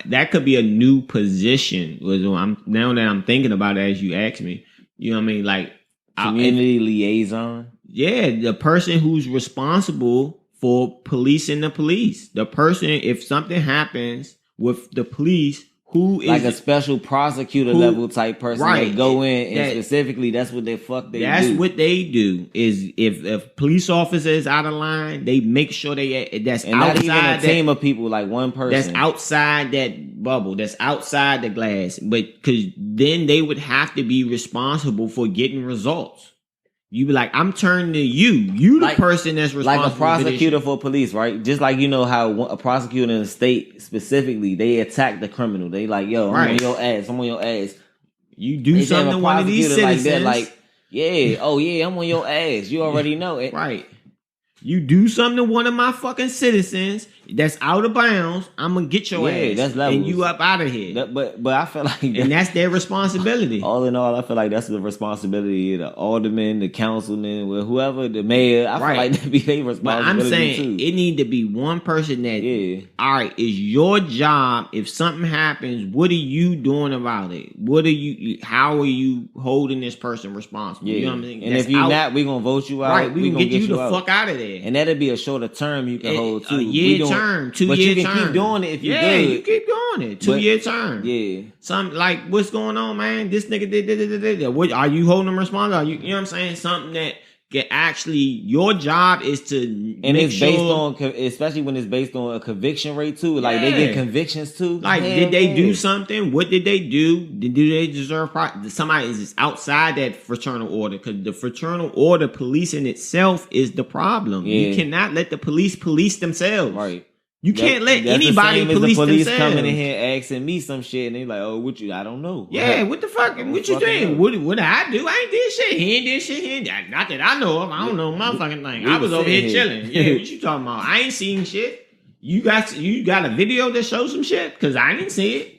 that could be a new position. Now that I'm thinking about it as you asked me, you know what I mean? Like community liaison. Yeah, the person who's responsible for policing the police. The person, if something happens with the police, who is like a special prosecutor level type person, right, that go in and specifically that's what they do. That's what they do. Is if a police officer is out of line, they make sure that's and outside not even a team of people, like one person that's outside that bubble, that's outside the glass. But because then they would have to be responsible for getting results. You be like, I'm turning to you. You the Like- person that's responsible. Like a prosecutor for police, right? Just like you know how a prosecutor in the state specifically, they attack the criminal. They like, yo, I'm on your ass. I'm on your ass. You do They something have to a one of these prosecutor citizens. like that, like, yeah, oh yeah, I'm on your ass. You already know it. Right. You do something to one of my fucking citizens that's out of bounds, I'm gonna get your ass. That's levels. And you up out of here. But I feel like and that's their responsibility. All in all, I feel like that's the responsibility of the alderman, the councilman, whoever, the mayor. I feel like that be their responsibility. But I'm saying too. It need to be one person that all right, is your job. If something happens, what are you doing about it? How are you holding this person responsible? You know what I'm saying? And if you're not, we're gonna vote you out. Right, we gonna get you the out. fuck out of there. And that'll be a shorter term you can hold too. A year term, 2 year term. But you can keep doing it if you good. You keep doing it. 2 year term. Yeah. Something like, what's going on, man? This nigga did. What are you holding them responsible? You know what I'm saying? Something that can actually, your job is to and it's based on, especially when it's based on a conviction rate too. Like they get convictions too. Like, did they do something? What did they do? Do they deserve? Somebody is outside that fraternal order, because the fraternal order policing itself is the problem. You cannot let the police themselves. Right. You can't let anybody police the police themselves. coming in here asking me some shit, and they like, "Oh, what you? I don't know." Yeah, what the fuck? What you think? What did I do? I ain't did shit. He ain't did shit. Not that I know of. I don't know motherfucking thing. I was over here chilling. Yeah, what you talking about? I ain't seen shit. You got a video that shows some shit? Because I didn't see it.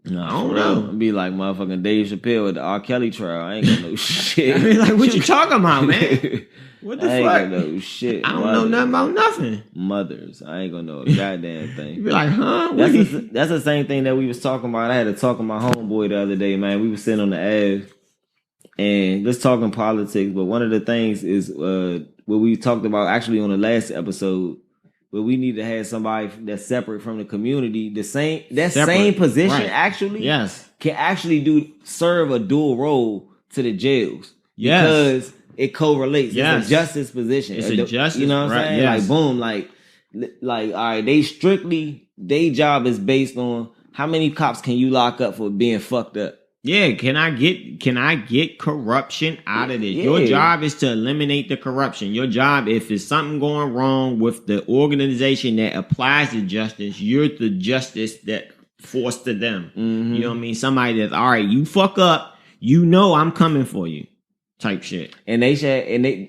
No, I don't know. It'd be like motherfucking Dave Chappelle with the R. Kelly trial. I ain't got no shit. I mean, like, what you talking about, man? What the I fuck? ain't gonna know shit. I don't know nothing about nothing. Mothers. I ain't gonna know a goddamn thing. You be like, huh? That's the same thing that we was talking about. I had to talk with my homeboy the other day, man. We was sitting on the Ave and let's talking politics. But one of the things is what we talked about actually on the last episode, where we need to have somebody that's separate from the community. Same position actually can actually serve a dual role to the jails. Yes. Because it correlates. Yes. It's a justice position. It's a justice. You know what I'm saying? Yes. Like boom, like all right, their job is based on how many cops can you lock up for being fucked up. Yeah, can I get corruption out of this? Yeah. Your job is to eliminate the corruption. Your job, if there's something going wrong with the organization that applies the justice, you're the justice that forced to them. Mm-hmm. You know what I mean? Somebody that's all right, you fuck up, you know I'm coming for you. Type shit. And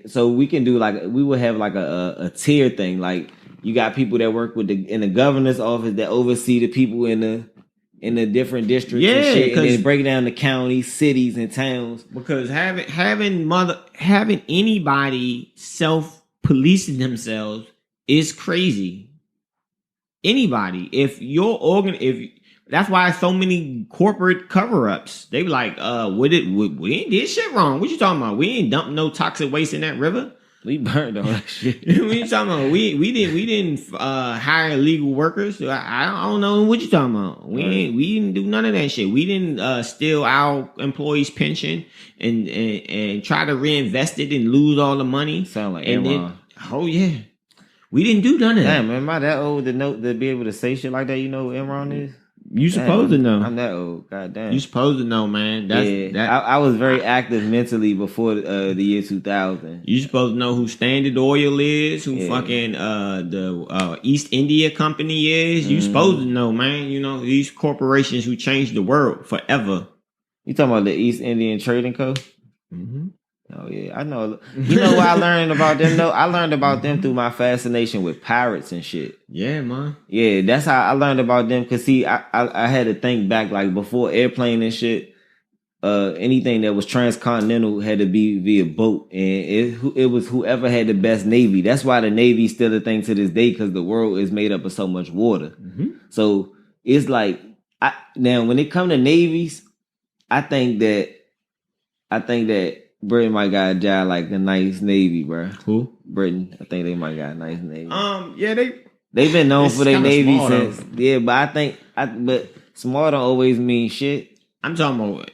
so we can do we would have like a tier thing. Like you got people that work in the governor's office that oversee the people in the different districts and shit, and then break down the counties, cities, and towns. Because having anybody self-policing themselves is crazy. Anybody. That's why so many corporate cover-ups. They be like, we ain't did shit wrong. What you talking about? We ain't dumped no toxic waste in that river. We burned all that shit. What you talking about? We didn't hire illegal workers. I don't know what you talking about. We didn't do none of that shit. We didn't steal our employees' pension and try to reinvest it and lose all the money. Sound like Enron. We didn't do none of that. Damn, am I that old to be able to say shit like that? You know what Enron is? You supposed to know. I'm that old. God damn. You supposed to know, man. I was very active mentally before the year 2000. You supposed to know who Standard Oil is, who fucking the East India Company is. You supposed to know, man. You know, these corporations who changed the world forever. You talking about the East Indian Trading Co? Mm-hmm. Oh yeah, I know. You know what I learned about them though? I learned about them through my fascination with pirates and shit. Yeah, man. Yeah, that's how I learned about them. Cause see, I had to think back, like before airplane and shit. Anything that was transcontinental had to be via boat, and it was whoever had the best navy. That's why the navy's still a thing to this day, because the world is made up of so much water. Mm-hmm. So it's like now when it come to navies, I think that Britain might got a job like a nice navy, bro. Who? Britain. I think they might got a nice navy. Yeah, they've been known for their navy since. Though. Yeah, but but small don't always mean shit. I'm talking about.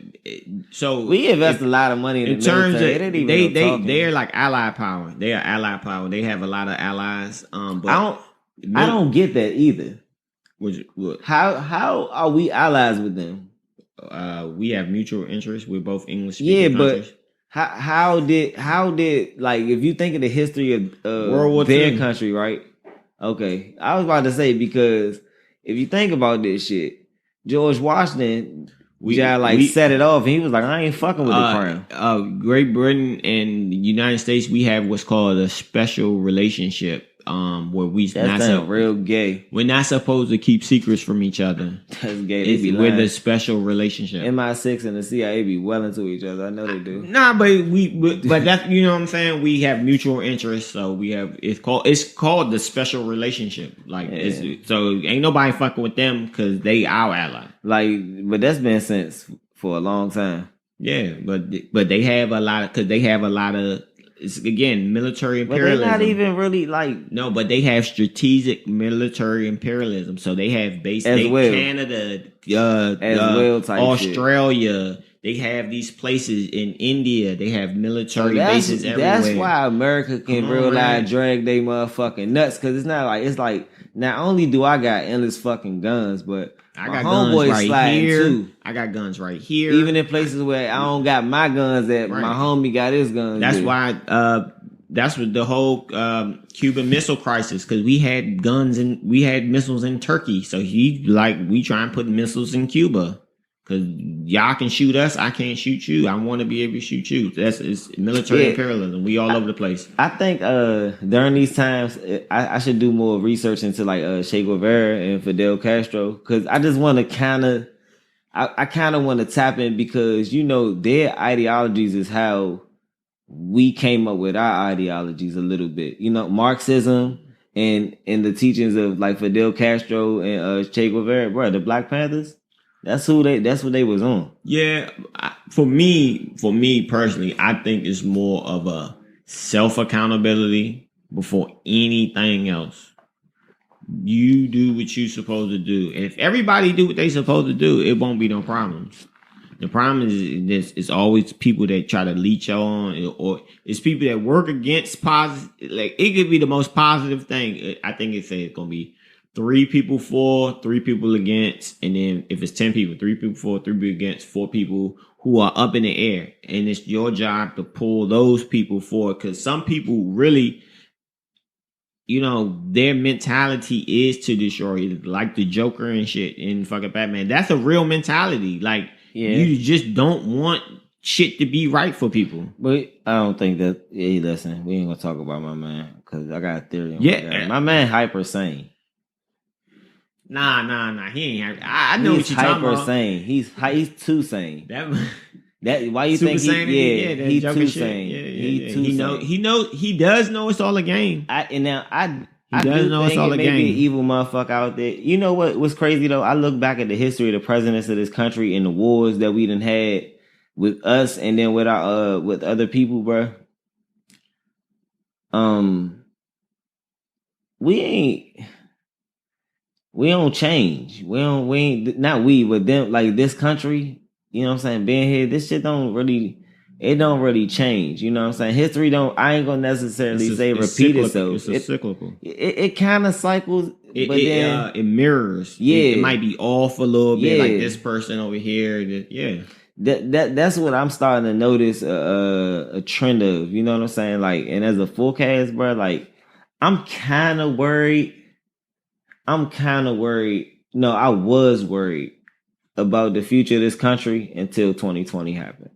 So we invest a lot of money in the terms military. of they're like allied power. They are allied power. They have a lot of allies. But I don't get that either. What? How are we allies with them? We have mutual interests. We're both English speaking countries. But How did like if you think of the history of World War their II. country, right? Okay, I was about to say because if you think about this shit, George Washington set it off, and he was like, I ain't fucking with the crown. Great Britain and the United States, we have what's called a special relationship. Where That's real gay. We're not supposed to keep secrets from each other. That's gay. We're the special relationship. MI6 and the CIA be well into each other. I know they do. Nah, but that's, you know what I'm saying. We have mutual interests, so we have it's called the special relationship. Like so ain't nobody fucking with them because they our ally. Like, but that's been since for a long time. Yeah, but they have a lot of. It's, again, military imperialism. But they're not even really like... No, but they have strategic military imperialism. So they have Canada, Australia. Shit. They have these places in India. They have military bases everywhere. That's why America can drag they motherfucking nuts. Because it's not like... It's like, not only do I got endless fucking guns, but... I got guns right here. Too. I got guns right here. Even in places where I don't got my guns at, my homie got his guns. That's why. That's what the whole Cuban Missile Crisis, because we had guns and we had missiles in Turkey. So we try and put missiles in Cuba because y'all can shoot us. I can't shoot you. I want to be able to shoot you. It's military imperialism. We all over the place. I think during these times, I should do more research into like Che Guevara and Fidel Castro, because I just want to kind of want to tap in, because you know their ideologies is how we came up with our ideologies a little bit. You know, Marxism and the teachings of like Fidel Castro and Che Guevara, bro, the Black Panthers. That's what they was on. Yeah, for me personally, I think it's more of a self accountability before anything else. You do what you're supposed to do, and if everybody do what they supposed to do, it won't be no problems. The problem is it's always people that try to leech on, or it's people that work against positive. Like, it could be the most positive thing. I think it's gonna be 3 people for, 3 people against, and then if it's 10 people, 3 people for, 3 people against, 4 people who are up in the air, and it's your job to pull those people forward, because some people really, you know, their mentality is to destroy you, like the Joker and shit in fucking Batman. That's a real mentality. Like, you just don't want shit to be right for people. But I don't think that. Hey, listen, we ain't gonna talk about my man, because I got a theory on my man hyper sane. Nah. He ain't. I know what you're talking about. Sane. He's too sane. That why you think he's too sane? He does know it's all a game. He does know it's all a game. Maybe an evil motherfucker out there. You know what's crazy though? I look back at the history of the presidents of this country and the wars that we done had with us, and then with our with other people, bro. We don't change. We ain't, not we, but them, like this country, you know what I'm saying, being here, this shit don't really change. You know what I'm saying? History I ain't gonna necessarily say repeat itself. It's cyclical. It kind of cycles, but then it mirrors. Yeah. It might be off a little bit, like this person over here. That's what I'm starting to notice a trend of, you know what I'm saying? Like, and as a forecast, bro, like, I'm kind of worried. No, I was worried about the future of this country until 2020 happened.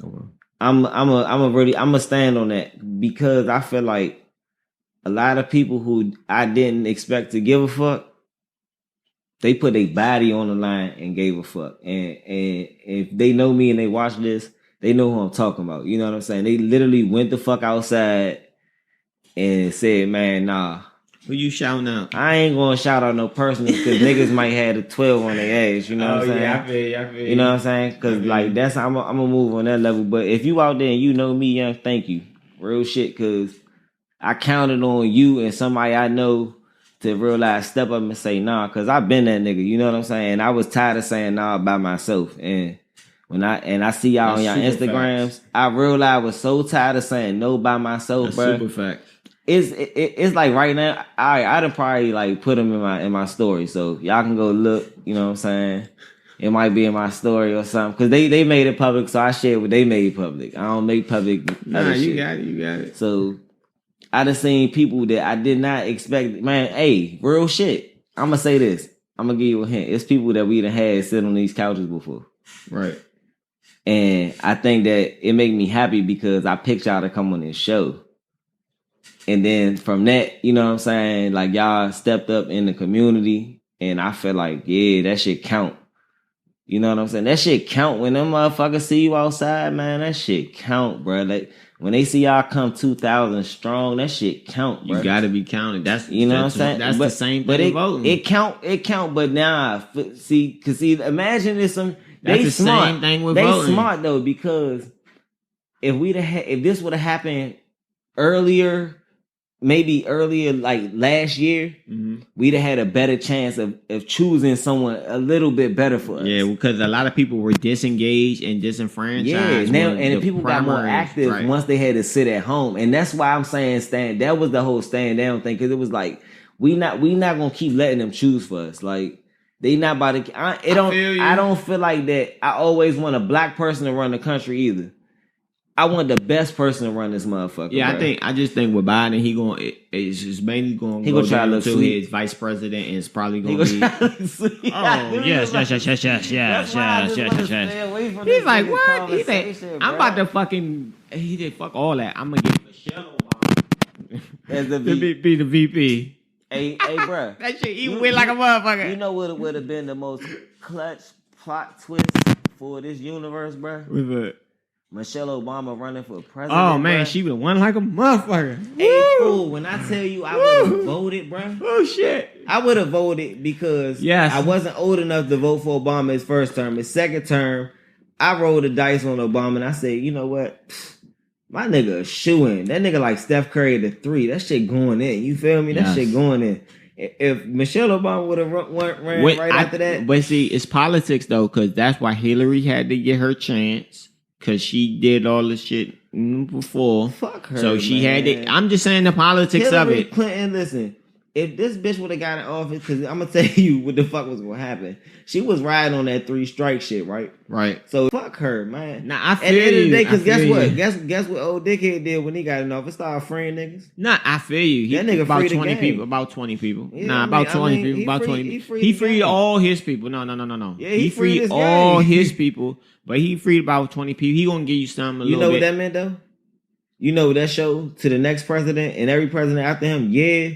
Okay. I'm gonna stand on that, because I feel like a lot of people who I didn't expect to give a fuck, they put their body on the line and gave a fuck. And if they know me and they watch this, they know who I'm talking about. You know what I'm saying? They literally went the fuck outside and said, man, nah. Who you shouting out? I ain't gonna shout out no person, because niggas might have a 12 on their ass. You know what I'm saying? Yeah, I feel. You know what I'm saying? Because like that's I'm gonna move on that level. But if you out there and you know me, young, thank you, real shit. Because I counted on you and somebody I know to realize, step up and say nah. Because I've been that nigga. You know what I'm saying? I was tired of saying nah by myself. And when I see y'all on y'all Instagrams, facts. I realized I was so tired of saying no by myself, bro. Super fact. It's like right now, I done probably like put them in my story, so y'all can go look. You know what I'm saying? It might be in my story or something. Because they made it public, so I share what they made public. I don't make public Nah, other you shit. got it. You got it. So I done seen people that I did not expect. Man, hey, real shit. I'm going to say this. I'm going to give you a hint. It's people that we done had sit on these couches before. Right. And I think that it make me happy because I picked y'all to come on this show. And then from that, you know what I'm saying? Like y'all stepped up in the community. And I feel like, yeah, that shit count. You know what I'm saying? That shit count when them motherfuckers see you outside, man. That shit count, bro. Like when they see y'all come 2,000 strong, that shit count, bro. You gotta be counted. That's you know what I'm saying. That's the same thing. But with voting. it count. But now, see, imagine this. That's they the smart. same thing with they voting. smart though because if this would have happened earlier. Maybe earlier, like last year, we'd have had a better chance of choosing someone a little bit better for us. Yeah, because a lot of people were disengaged and disenfranchised. Yeah, now and people got more active once they had to sit at home, and that's why I'm saying stand. That was the whole stand down thing because it was like we not gonna keep letting them choose for us. Like they not about to. I don't feel like that. I always want a black person to run the country either. I want the best person to run this motherfucker. Yeah, bro. I just think with Biden, it's just mainly going to go try to to sweet. His vice president, and it's probably going to be. Yes. He's like, what? He said, I'm about to fucking. He did fuck all that. I'm gonna get Michelle Obama as be the VP. Hey, bro. That shit even went like a motherfucker. You know what would have been the most clutch plot twist for this universe, bro? With it. Michelle Obama running for president. Oh man, bro. she would have won like a motherfucker. Hey, fool, when I tell you I would have voted, bro. Oh shit. I would have voted because I wasn't old enough to vote for Obama his first term. His second term, I rolled the dice on Obama and I said, you know what? My nigga a shoo-in. That nigga like Steph Curry to 3. That shit going in. You feel me? That shit going in. If Michelle Obama would have ran right after that. But see, it's politics though, because that's why Hillary had to get her chance. Because she did all the shit before. Fuck her. So she had it. I'm just saying the politics Hillary of it. Clinton, listen. If this bitch would have got in office, because I'm going to tell you what the fuck was going to happen. She was riding on that 3 strike shit, right? Right. So fuck her, man. Nah, I feel at the end of the day, you. because guess what? Guess what old dickhead did when he got in office? Started freeing niggas. Nah, I feel you. That nigga about freed 20 the people. game. About 20 people. Yeah, nah, about 20 people. About 20 people. He freed all his people. No. Yeah, he freed all his people, but he freed about 20 people. He gonna give you something a little bit. You know what that meant though? You know that show to the next president and every president after him? Yeah.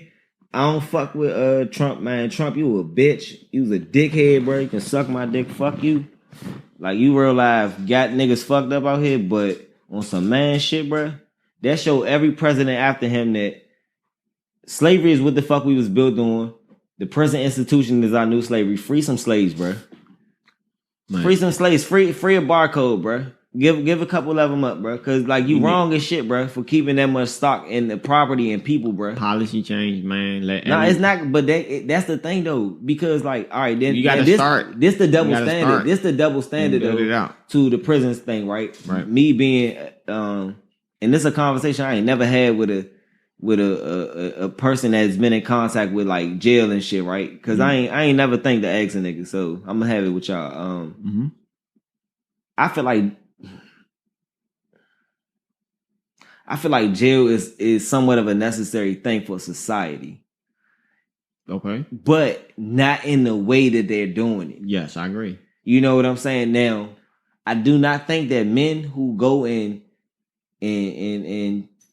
I don't fuck with Trump, man. Trump, you a bitch. You was a dickhead, bro. You can suck my dick. Fuck you. Like, you real life got niggas fucked up out here, but on some man shit, bro. That show every president after him that slavery is what the fuck we was built on. The prison institution is our new slavery. Free some slaves, bro. Man. Free some slaves. Free a barcode, bro. Give a couple of them up, bro. Because, like, you wrong as shit, bro, for keeping that much stock in the property and people, bro. Policy change, man. It's not. But that's the thing, though. Because, like, all right, then you gotta start. This the double standard. This the double standard, though, to the prisons thing, right? Right. Me being, and this is a conversation I ain't never had with a person that's been in contact with like jail and shit, right? Because I ain't never think to ask a nigga, so I'm gonna have it with y'all. I feel like jail is somewhat of a necessary thing for society. Okay. But not in the way that they're doing it. Yes, I agree. You know what I'm saying? Now, I do not think that men who go and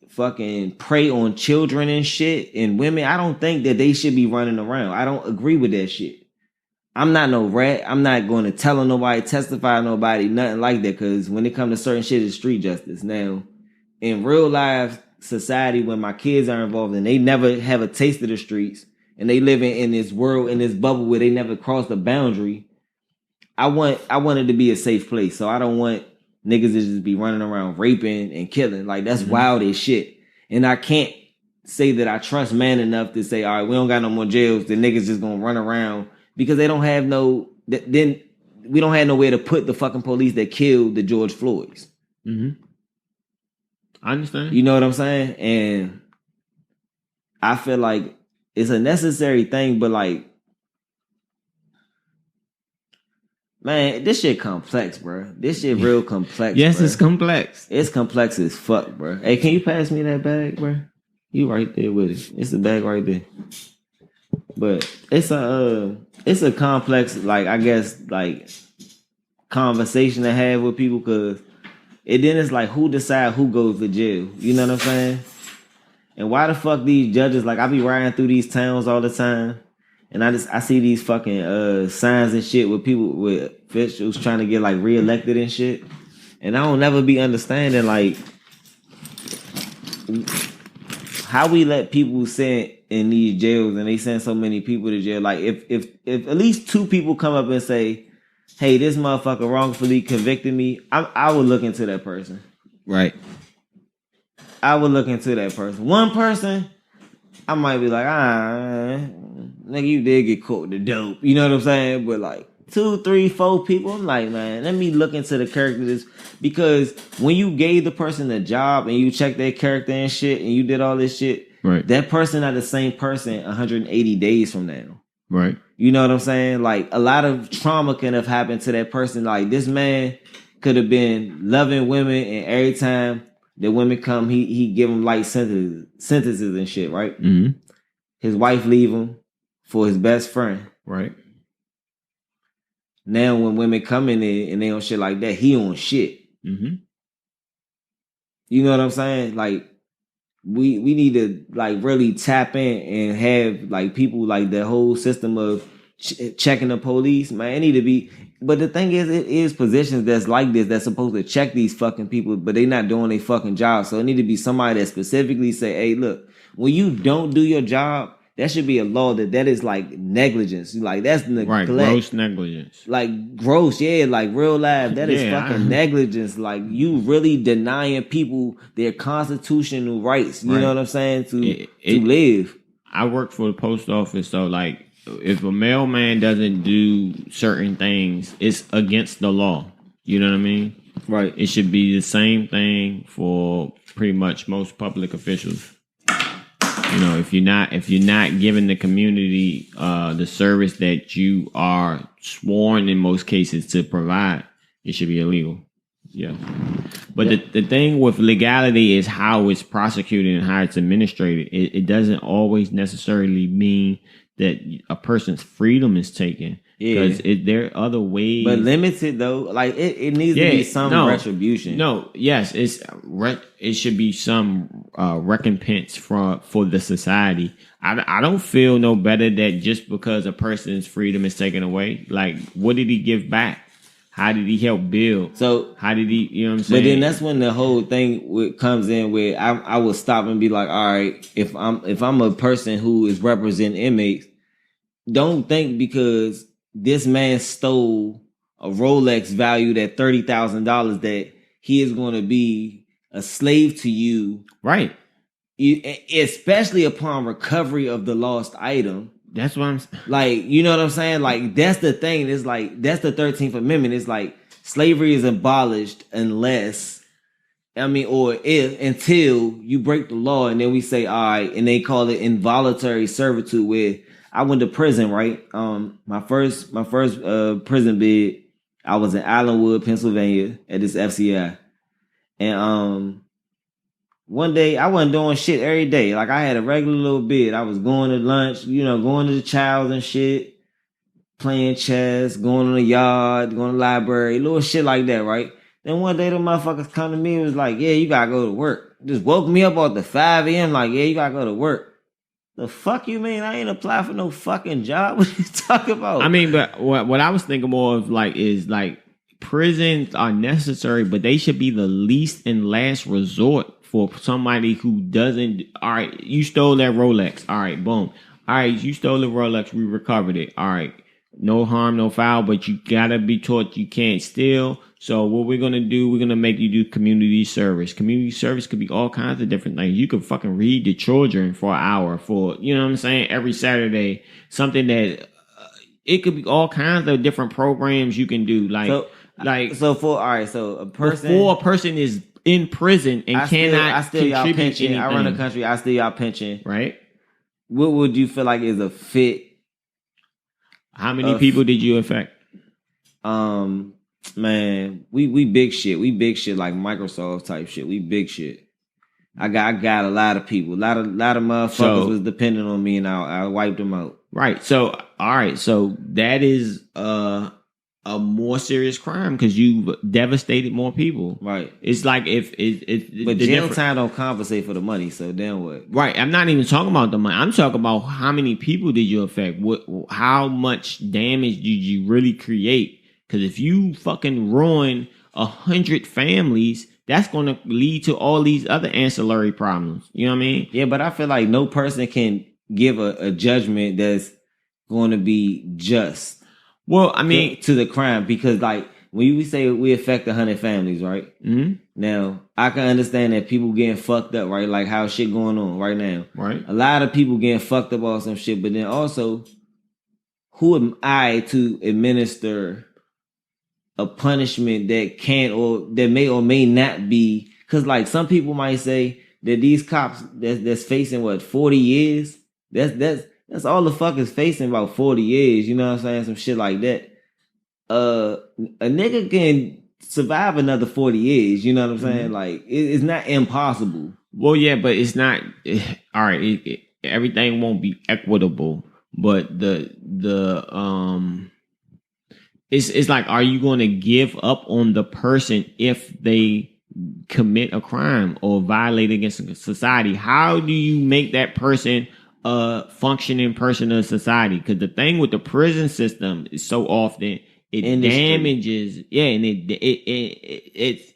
fucking prey on children and shit and women, I don't think that they should be running around. I don't agree with that shit. I'm not no rat. I'm not going to tell on nobody, testify on nobody, nothing like that. Because when it comes to certain shit, it's street justice. Now, in real life society, when my kids are involved and they never have a taste of the streets and they live in this world, in this bubble where they never cross the boundary, I want it to be a safe place. So I don't want niggas to just be running around raping and killing. Like, that's wild as shit. And I can't say that I trust man enough to say, all right, we don't got no more jails. The niggas just gonna run around because they don't have then we don't have nowhere to put the fucking police that killed the George Floyds. I understand. You know what I'm saying? And I feel like it's a necessary thing, but like Man, this shit complex, bro. This shit real complex. Yes, bro. it's complex. It's complex as fuck, bro. Hey, can you pass me that bag, bro? You right there with it. It's the bag right there. But it's a complex, like I guess, like conversation to have with people, because it then it's like who decide who goes to jail. You know what I'm saying? And why the fuck these judges? Like I be riding through these towns all the time, and I see these fucking signs and shit with people with officials trying to get like reelected and shit, and I don't never be understanding like how we let people sit in these jails and they send so many people to jail. Like if at least 2 people come up and say, "Hey, this motherfucker wrongfully convicted me," I would look into that person. Right. I would look into that person. One person, I might be like, nigga, you did get caught with the dope. You know what I'm saying? But like 2, 3, 4 people, I'm like, man, let me look into the character of this. Because when you gave the person a job and you checked their character and shit and you did all this shit, right, that person not the same person 180 days from now. Right. You know what I'm saying? Like a lot of trauma can have happened to that person. Like this man could have been loving women, and every time the women come, he give them light sentences and shit, right? Mm-hmm. His wife leave him for his best friend. Right. Now when women come in there and they on shit like that, he on shit. Mm-hmm. You know what I'm saying? Like we need to like really tap in and have like people like the whole system of checking the police, man. It need to be. But the thing is, it is positions that's like this that's supposed to check these fucking people, but they not doing their fucking job. So it need to be somebody that specifically say, hey, look, when you don't do your job, that should be a law that is like negligence. Like that's neglect. Right, gross negligence. Like gross, yeah, like real life. That is fucking negligence. Like you really denying people their constitutional rights. You know what I'm saying? To live. I work for the post office, so like if a mailman doesn't do certain things, it's against the law. You know what I mean? Right. It should be the same thing for pretty much most public officials. You know, if you're not giving the community the service that you are sworn in most cases to provide, it should be illegal. Yeah. But the thing with legality is how it's prosecuted and how it's administrated. It doesn't always necessarily mean that a person's freedom is taken. Because there are other ways. But limited though. Like it needs to be some retribution. No, yes, it should be some recompense for the society. I don't feel no better that just because a person's freedom is taken away. Like, what did he give back? How did he help build? So how did he? You know what I'm saying? But then that's when the whole thing comes in where I will stop and be like, all right, if I'm a person who is representing inmates, don't think because this man stole a Rolex valued at $30,000 that he is going to be a slave to you. Right. Especially upon recovery of the lost item. That's what I'm saying. Like, you know what I'm saying? Like, that's the thing. It's like, that's the 13th Amendment. It's like, slavery is abolished until you break the law. And then we say, all right, and they call it involuntary servitude, where I went to prison, right? My first prison bid, I was in Allenwood, Pennsylvania at this FCI. And one day I wasn't doing shit every day. Like I had a regular little bid. I was going to lunch, going to the Childs and shit, playing chess, going to the yard, going to the library, little shit like that, right? Then one day the motherfuckers come to me and was like, yeah, you gotta go to work. Just woke me up at the 5 a.m. like, yeah, you gotta go to work. The fuck you mean? I ain't apply for no fucking job. What you talking about? I mean, but what I was thinking more of is prisons are necessary, but they should be the least and last resort for somebody who doesn't. All right, you stole that Rolex. All right, boom. All right, you stole the Rolex. We recovered it. All right, no harm, no foul, but you gotta be taught you can't steal. So what we're gonna do, we're gonna make you do community service. Community service could be all kinds of different things. You could fucking read to children for an hour for, you know what I'm saying, every Saturday. Something that it could be all kinds of different programs you can do. So a person before a person is in prison and I steal y'all pension. Anything. I run the country. I steal y'all pension. Right. What would you feel like is a fit? How many people did you affect? Man, we big shit. We big shit like Microsoft type shit. We big shit. I got a lot of people. A lot of motherfuckers was depending on me, and I wiped them out. Right. So all right. So that is a more serious crime because you devastated more people. Right. It's like but jail time don't compensate for the money. So then what? Right. I'm not even talking about the money. I'm talking about how many people did you affect? How much damage did you really create? Because if you fucking ruin 100 families, that's going to lead to all these other ancillary problems. You know what I mean? Yeah, but I feel like no person can give a judgment that's going to be just. Well, I mean, to the crime, because like when we say we affect 100 families, right? Mm-hmm. Now I can understand that people getting fucked up, right? Like how shit going on right now, right? A lot of people getting fucked up on some shit, but then also, who am I to administer a punishment that can or that may or may not be? Because like some people might say that these cops that's facing what 40 years, that's all the fuck is facing about 40 years. You know what I'm saying? Some shit like that. A nigga can survive another 40 years. You know what I'm saying? Mm-hmm. Like it's not impossible. Well, yeah, but it's not. All right, everything won't be equitable, but it's like, are you going to give up on the person if they commit a crime or violate against society? How do you make that person a functioning person in society? Because the thing with the prison system is so often it damages, and it's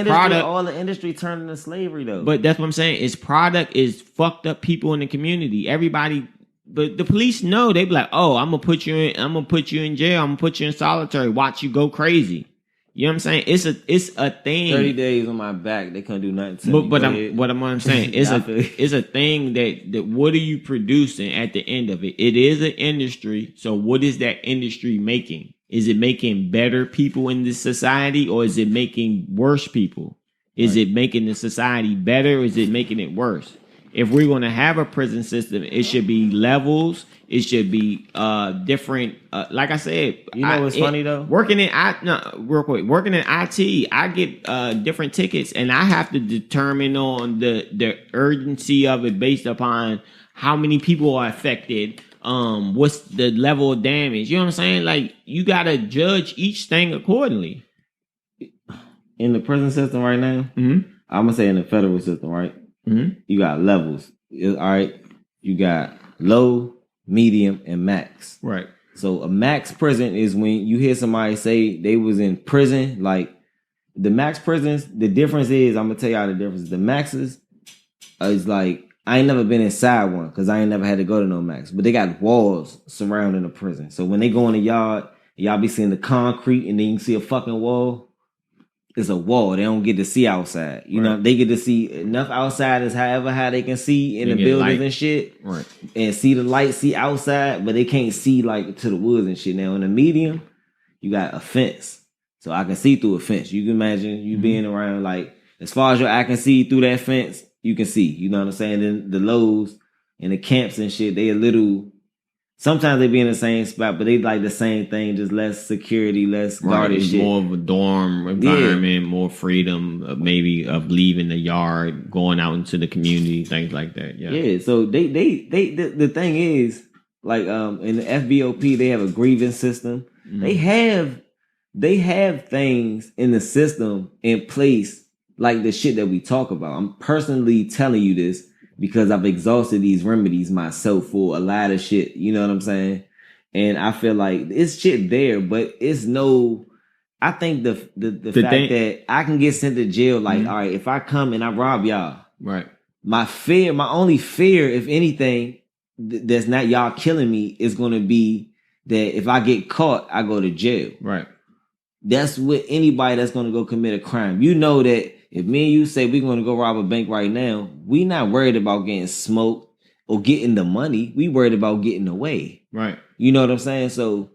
product. All the industry turned into slavery, though. But that's what I'm saying. Its product is fucked up people in the community. Everybody. But the police know. They be like, "Oh, I'm gonna put you in jail. I'm gonna put you in solitary. Watch you go crazy." You know what I'm saying? It's a thing. 30 days on my back, they couldn't do nothing to me. But I'm saying it's a thing that what are you producing at the end of it? It is an industry. So what is that industry making? Is it making better people in this society, or is it making worse people? Is it making the society better, or is it making it worse? If we're going to have a prison system, it should be levels. It should be different. Like I said, you know what's funny though? Working in IT, I get different tickets, and I have to determine on the urgency of it based upon how many people are affected. What's the level of damage? You know what I'm saying? Like you got to judge each thing accordingly. In the prison system right now, mm-hmm. I'm gonna say in the federal system, right? Mm-hmm. You got levels. All right. You got low, medium, and max. Right. So a max prison is when you hear somebody say they was in prison. Like the max prisons, the difference is, I'm gonna tell y'all the difference. The maxes is like, I ain't never been inside one because I ain't never had to go to no max. But they got walls surrounding the prison. So when they go in the yard, y'all be seeing the concrete and then you can see a fucking wall. It's a wall. They don't get to see outside. You know, they get to see enough outside as however how they can see in the buildings and shit. Right. And see the light, see outside, but they can't see like to the woods and shit. Now in the medium, you got a fence. So I can see through a fence. You can imagine you being around like as far as your eye can see through that fence, you can see. You know what I'm saying? Then the lows and the camps and shit, they a little. Sometimes they be in the same spot, but they like the same thing, just less security, less guarded shit. More of a dorm environment, more freedom, maybe of leaving the yard, going out into the community, things like that. Yeah. Yeah. So the thing is, like in the FBOP, they have a grievance system. Mm-hmm. They have things in the system in place, like the shit that we talk about. I'm personally telling you this because I've exhausted these remedies myself for a lot of shit. You know what I'm saying? And I feel like it's shit there, but it's no. I think the fact that I can get sent to jail, like, all right, if I come and I rob y'all, right? My only fear, if anything, that's not y'all killing me, is going to be that if I get caught, I go to jail. Right. That's with anybody that's going to go commit a crime. You know that if me and you say we're going to go rob a bank right now, we not worried about getting smoked or getting the money. We worried about getting away. Right. You know what I'm saying? So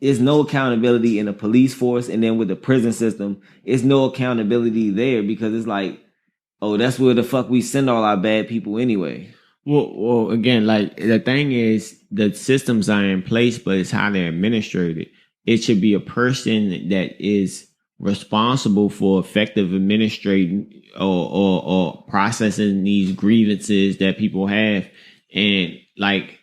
there's no accountability in the police force. And then with the prison system, it's no accountability there because it's like, oh, that's where the fuck we send all our bad people anyway. Well, again, like the thing is the systems are in place, but it's how they're administered. it should be a person that is responsible for effective administrating or processing these grievances that people have. And like,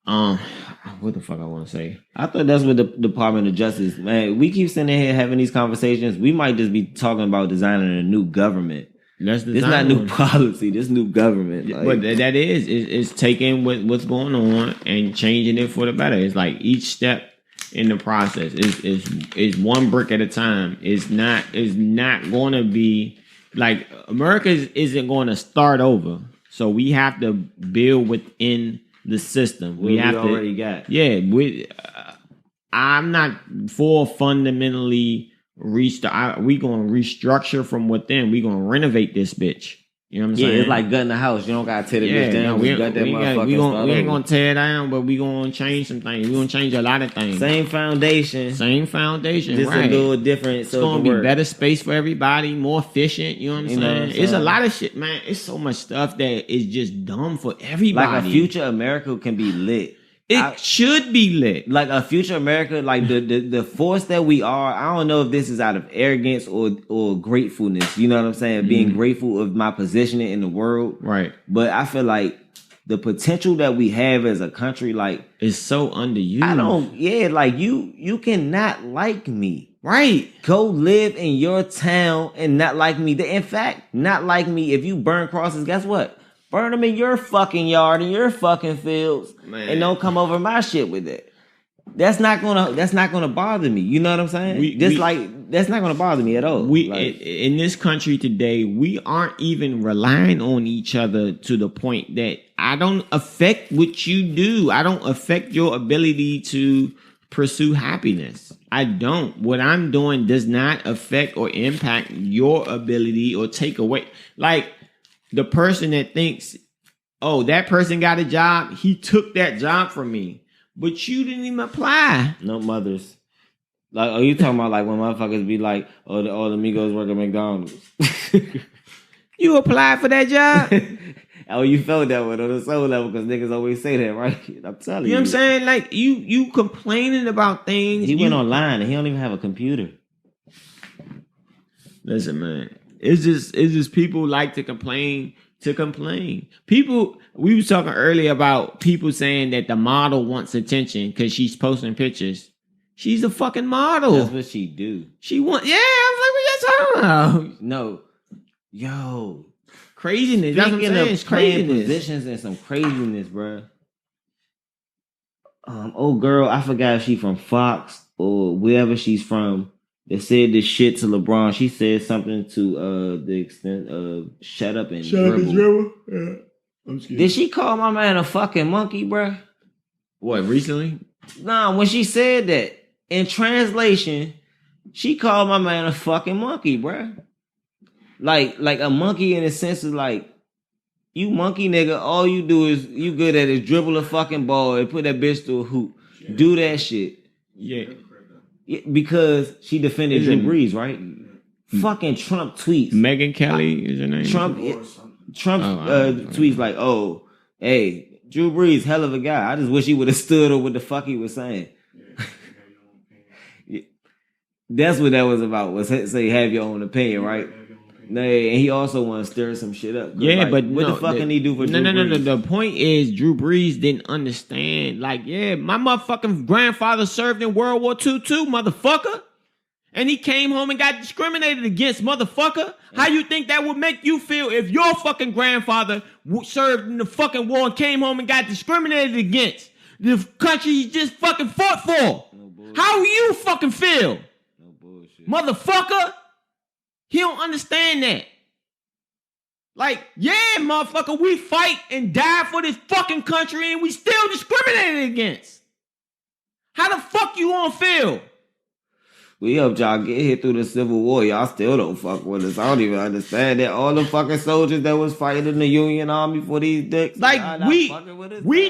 what the fuck I want to say? I thought that's what the Department of Justice, man. We keep sitting here having these conversations. We might just be talking about designing a new government. It's not new policy. This new government. Like, but that is taking what's going on and changing it for the better. It's like each step in the process is one brick at a time. It's not going to be like America isn't going to start over. So we have to build within the system. We already got. Yeah, I'm not for fundamentally we gonna restructure from within. We gonna renovate this bitch. You know what I'm saying? It's like gutting the house. You don't gotta tear the bitch down. We ain't gonna tear it down, but we gonna change some things. We gonna change a lot of things. Same foundation. Just right. A little different. It's gonna be better space for everybody, more efficient. You know what I'm saying? It's a lot of shit, man. It's so much stuff that is just dumb for everybody. Like a future America can be lit. It should be lit. Like a future America, like the force that we are. I don't know if this is out of arrogance or gratefulness. You know what I'm saying? Being grateful of my positioning in the world. Right. But I feel like the potential that we have as a country, like, is so underused. Like you cannot like me. Right. Go live in your town and not like me. In fact, not like me. If you burn crosses, guess what? Burn them in your fucking yard, in your fucking fields, and don't come over my shit with it. That's not gonna bother me. You know what I'm saying? That's not gonna bother me at all. In this country today, we aren't even relying on each other to the point that I don't affect what you do. I don't affect your ability to pursue happiness. I don't. What I'm doing does not affect or impact your ability or take away. Like, the person that thinks, oh, that person got a job, he took that job from me. But you didn't even apply. No mothers. Like, are you talking about like when motherfuckers be like, oh, the Migos work at McDonald's? You applied for that job? Oh, you felt that one on the soul level because niggas always say that, right? I'm telling you. You know what I'm saying? Like, you complaining about things. He went online and he don't even have a computer. Listen, man. It's just people like to complain. People, we was talking earlier about people saying that the model wants attention because she's posting pictures. She's a fucking model. That's what she do. She want, yeah, I was like, what you talking about? No. Yo. Craziness. That's what I'm saying. It's craziness. Positions and some craziness, bro. Old girl, I forgot if she from Fox or wherever she's from. They said this shit to LeBron. She said something to the extent of shut up and dribble. Yeah. I'm scared. Did she call my man a fucking monkey, bruh? What, recently? Nah, when she said that, in translation, she called my man a fucking monkey, bruh. Like a monkey in the sense of like, you monkey nigga, all you do is, you good at is dribble a fucking ball and put that bitch through a hoop. Yeah. Do that shit. Yeah. Because she defended Drew Brees, right? Fucking Trump tweets. Megan Kelly is her name. Trump tweets like, "Oh, hey, Drew Brees, hell of a guy. I just wish he would have stood or what the fuck he was saying." That's what that was about. Was say have your own opinion, right? No, and he also want to stir some shit up. Yeah, like, but what the fuck can he do for Drew Brees? No. The point is, Drew Brees didn't understand. Like, yeah, my motherfucking grandfather served in World War II too, motherfucker. And he came home and got discriminated against, motherfucker. How you think that would make you feel if your fucking grandfather served in the fucking war and came home and got discriminated against? The country he just fucking fought for. How you fucking feel? No bullshit. Motherfucker. He don't understand that. Like, yeah, motherfucker, we fight and die for this fucking country and we still discriminated against. How the fuck you gonna feel? We helped y'all get here through the Civil War. Y'all still don't fuck with us. I don't even understand that. All the fucking soldiers that was fighting in the Union Army for these dicks. Like, we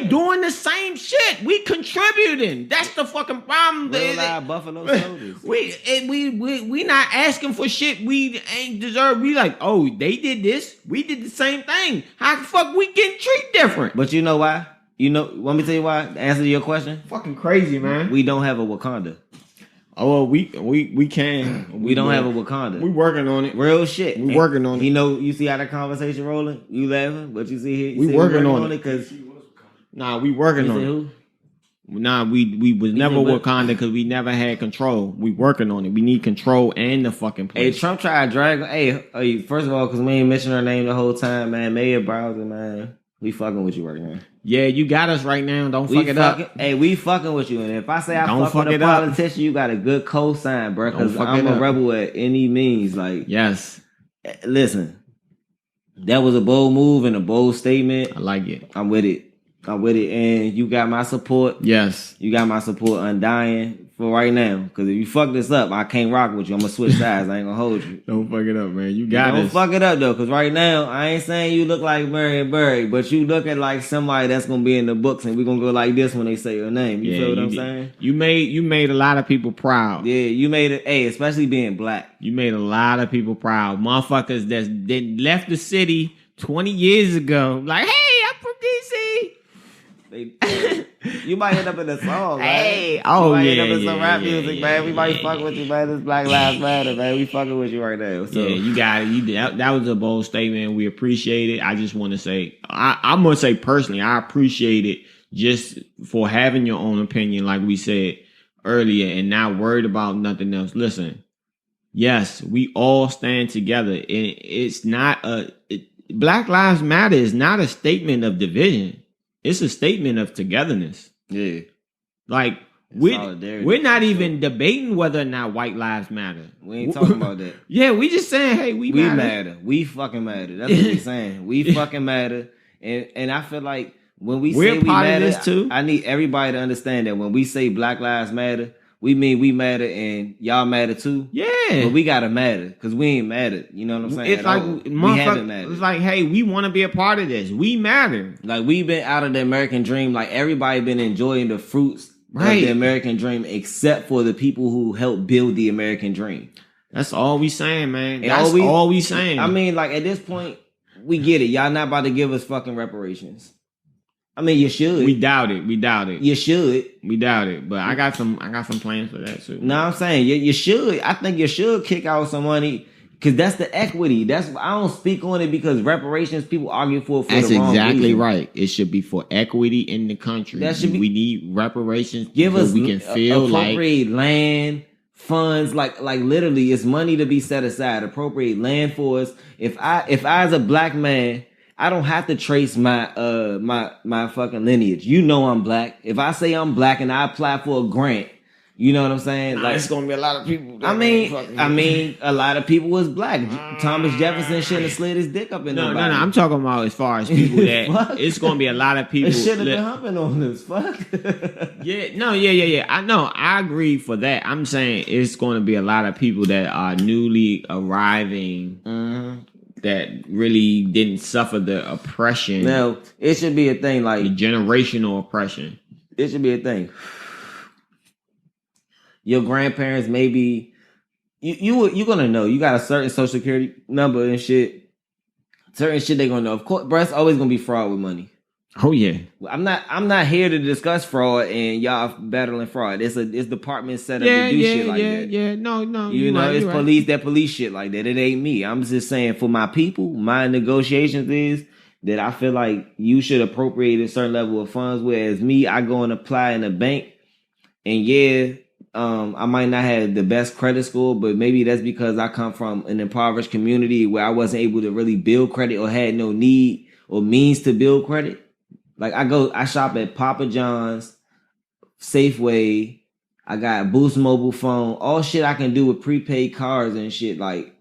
doing the same shit. We contributing. That's the fucking problem. Real live Buffalo soldiers. We not asking for shit we ain't deserve. We like, oh, they did this. We did the same thing. How the fuck we getting treated different? But you know why? You know, want me to tell you why? The answer to your question? Fucking crazy, man. We don't have a Wakanda. Oh, well, we can. We don't have a Wakanda. We working on it. Real shit. We working on it. You know, you see how that conversation rolling? You laughing, but you see here. We working on it. Because Nah, we working on it. Who? Nah, we was never said what? Wakanda because we never had control. We working on it. We need control and the fucking Hey, place. Trump tried to drag. Hey, first of all, because we ain't mentioned her name the whole time, man. Mayor Browser, man. We fucking with you right now. Yeah, you got us right now. Don't fuck it up. Hey, we fucking with you. And if I say I Don't fuck with a fuck it up. politician, you got a good cosign, bro. Don't Because fuck I'm it a up. rebel at any means. Like, Yes, listen, that was a bold move and a bold statement. I like it. I'm with it. And you got my support. Yes. You got my support undying for right now. Because if you fuck this up, I can't rock with you. I'm going to switch sides. I ain't going to hold you. Don't fuck it up, man. You got Don't us. fuck it up, though. Because right now, I ain't saying you look like Marion Barry, but you looking like somebody that's going to be in the books, and we're going to go like this when they say your name. You feel what I'm saying? You made a lot of people proud. Yeah, you made it. Hey, especially being black. You made a lot of people proud. Motherfuckers that left the city 20 years ago. Like, hey, I'm from DC. You might end up in a song, man. Hey, oh, you might yeah, end up in yeah, some rap yeah, music, yeah, man. We might yeah, fuck with you, man. This Black Lives Matter, man. We fucking with you right now. So. Yeah, you got it. You did. That was a bold statement. We appreciate it. I just want to say, I'm going to say personally, I appreciate it just for having your own opinion, like we said earlier, and not worried about nothing else. Listen, yes, we all stand together. And it's not Black Lives Matter is not a statement of division. It's a statement of togetherness. Yeah. Like, Solidarity. we're not even debating whether or not white lives matter. We ain't talking about that. Yeah, we just saying, hey, we matter. matter. We fucking matter. That's what we saying. We fucking matter. And I feel like when we We're say we part of matter, this too. I need everybody to understand that when we say Black Lives Matter, we mean we matter and y'all matter too. Yeah. But we gotta matter because we ain't mattered. You know what I'm saying? It's like, we haven't mattered. it's like, hey, we want to be a part of this. We matter. Like we've been out of the American dream. Like everybody been enjoying the fruits of the American dream, except for the people who helped build the American dream. That's all we saying, man. And That's all we saying. I mean, like at this point, we get it. Y'all not about to give us fucking reparations. I mean, you should. We doubt it. You should. We doubt it. But I got some plans for that too. No, I'm saying you should. I think you should kick out some money because that's the equity. I don't speak on it because reparations people argue for That's the wrong exactly reason. right. It should be for equity in the country. That should be- we need reparations. Give us we can feel like appropriate land funds, like literally, it's money to be set aside. Appropriate land for us. If I as a black man, I don't have to trace my my fucking lineage. You know I'm black. If I say I'm black and I apply for a grant, you know what I'm saying? it's gonna be a lot of people. I mean, a lot of people was black. Thomas Jefferson shouldn't have slid his dick up in No. nobody. I'm talking about as far as people that Fuck. it's gonna be a lot of people. They should have been humping on this. Fuck. Yeah. I know. I agree for that. I'm saying it's going to be a lot of people that are newly arriving that really didn't suffer the oppression, Now, it should be a thing like the generational oppression. it should be a thing. Your grandparents maybe you're gonna know. You got a certain social security number and shit. Certain shit they gonna know. Of course, bro, it's always gonna be fraud with money. Oh yeah. I'm not here to discuss fraud and y'all battling fraud. It's departments set up to do shit like that. Yeah. No. You know, it's right. police that police shit like that. It ain't me. I'm just saying for my people, my negotiations is that I feel like you should appropriate a certain level of funds. Whereas me, I go and apply in a bank, and I might not have the best credit score, but maybe that's because I come from an impoverished community where I wasn't able to really build credit or had no need or means to build credit. Like I shop at Papa John's, Safeway. I got Boost mobile phone, all shit I can do with prepaid cards and shit. Like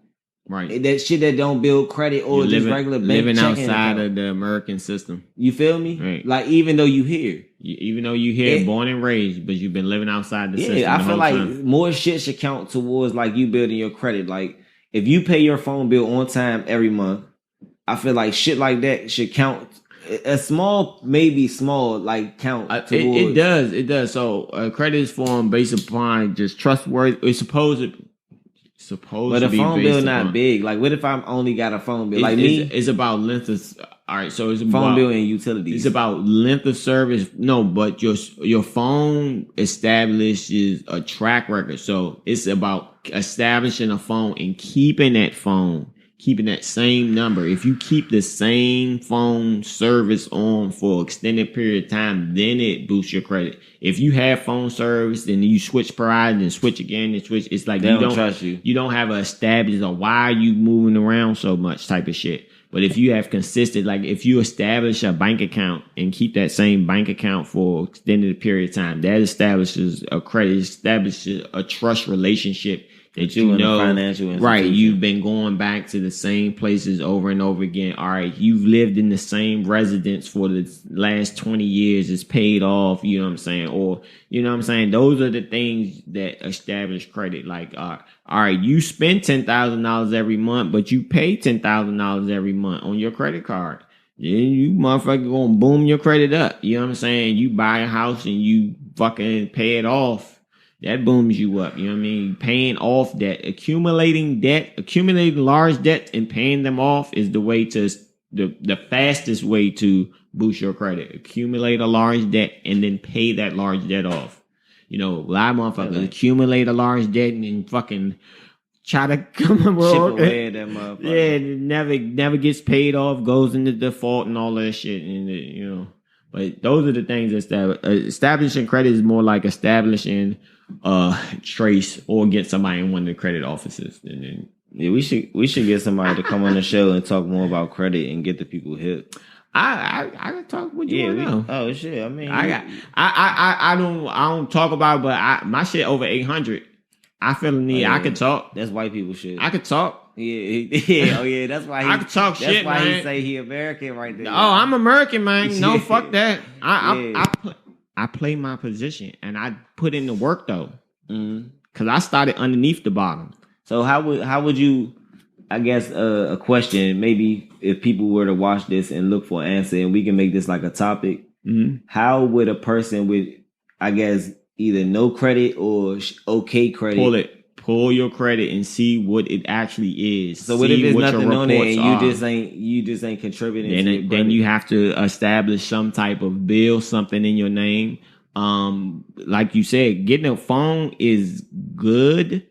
Right. that shit that don't build credit or You're just regular bank living checking outside account. of the American system. You feel me? Right. Like even though you here. Even though you here, Yeah. born and raised, but you've been living outside the system. Yeah, I the feel whole like time. more shit should count towards like you building your credit. Like if you pay your phone bill on time every month, I feel like shit like that should count. A small, maybe small, like count towards. It does. So credit is formed based upon just trustworthy. It's supposed But to a be phone based bill not upon- big. Like what if I'm only got a phone bill? Like me, it's about length of all right. So it's phone about bill and utilities. It's about length of service. No, but your phone establishes a track record. So it's about establishing a phone and keeping that same number. If you keep the same phone service on for an extended period of time, then it boosts your credit. If you have phone service and you switch provider and switch again and switch, it's like they don't trust you. You don't have a established or why are you moving around so much type of shit. But if you have consistent, like if you establish a bank account and keep that same bank account for an extended period of time, that establishes a credit, establishes a trust relationship that you know, financial institution. Right? You've been going back to the same places over and over again. All right, you've lived in the same residence for the last 20 years. It's paid off. You know what I'm saying? Or you know what I'm saying? Those are the things that establish credit. Like, all right, you spend $10,000 every month, but you pay $10,000 every month on your credit card. Then you motherfucker gonna boom your credit up. You know what I'm saying? You buy a house and you fucking pay it off. That booms you up. You know what I mean? Paying off debt, accumulating large debt and paying them off is the way to the fastest way to boost your credit. Accumulate a large debt and then pay that large debt off. You know, a lot of motherfuckers accumulate a large debt and then fucking try to come chip away at that motherfucker. Yeah, it never gets paid off, goes into default and all that shit. And you know, but those are the things that establishing credit is more like establishing trace or get somebody in one of the credit offices. And then yeah, we should get somebody to come on the show and talk more about credit and get the people hip. I can talk with you. Yeah, oh shit. I mean, I don't talk about it, but my shit over 800. I feel the need. I can talk. That's white people shit. I can talk. Yeah. Oh yeah. That's why I can talk shit. That's why man. he say he American right there. Oh, I'm American, man. No, fuck that. I play my position and I put in the work though, because I started underneath the bottom. So how would you? I guess a question. Maybe if people were to watch this and look for an answer, and we can make this like a topic. How would a person with, I guess, either no credit or okay credit pull your credit and see what it actually is? So what if there's nothing on there and you just ain't contributing? Then you have to establish some type of bill, something in your name. Like you said, getting a phone is good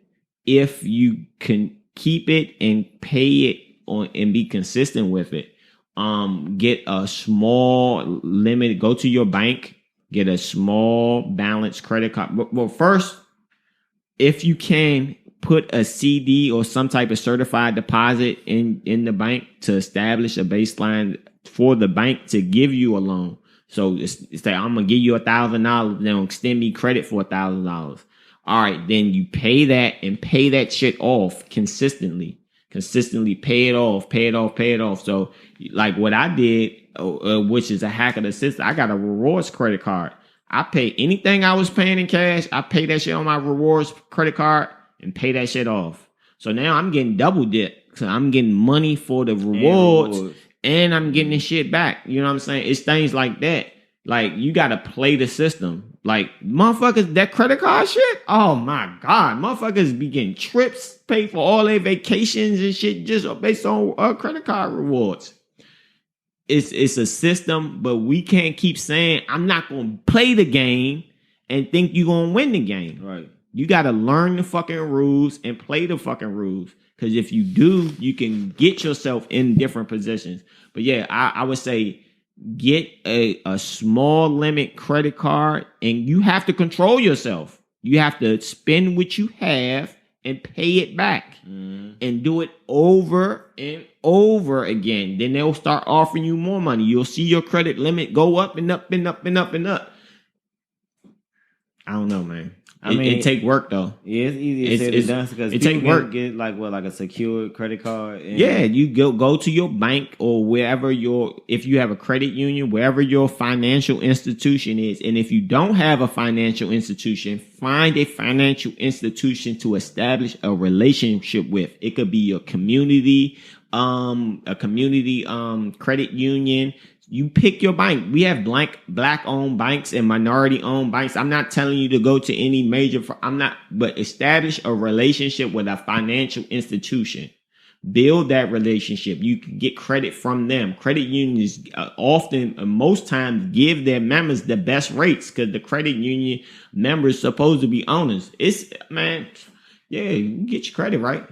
if you can keep it and pay it on and be consistent with it. Get a small limit. Go to your bank. Get a small balance credit card. Well, first, if you can, put a CD or some type of certified deposit in the bank to establish a baseline for the bank to give you a loan. So it's like, I'm going to give you $1,000. Then extend me credit for $1,000. All right. Then you pay that and pay that shit off consistently. Pay it off. So like what I did, which is a hack of the system, I got a rewards credit card. I pay anything I was paying in cash. I pay that shit on my rewards credit card and pay that shit off. So now I'm getting double dip. So I'm getting money for the rewards and I'm getting the shit back. You know what I'm saying? It's things like that. Like, you got to play the system. Like, motherfuckers, that credit card shit, oh my God. Motherfuckers be getting trips, pay for all their vacations and shit just based on credit card rewards. It's a system, but we can't keep saying, I'm not going to play the game and think you're going to win the game. Right. You got to learn the fucking rules and play the fucking rules. Because if you do, you can get yourself in different positions. But yeah, I would say, get a small limit credit card and you have to control yourself. You have to spend what you have and pay it back and do it over and over again. Then they'll start offering you more money. You'll see your credit limit go up and up and up and up and up. I don't know, man. I mean, it take work though. Yeah, it's easier said than done because it take work. Get like a secure credit card. And yeah, you go to your bank or wherever if you have a credit union, wherever your financial institution is, and if you don't have a financial institution, find a financial institution to establish a relationship with. It could be your community, credit union. You pick your bank. We have black-owned banks and minority-owned banks. I'm not telling you to go to any major. But establish a relationship with a financial institution. Build that relationship. You can get credit from them. Credit unions often, most times, give their members the best rates because the credit union members supposed to be owners. You get your credit right.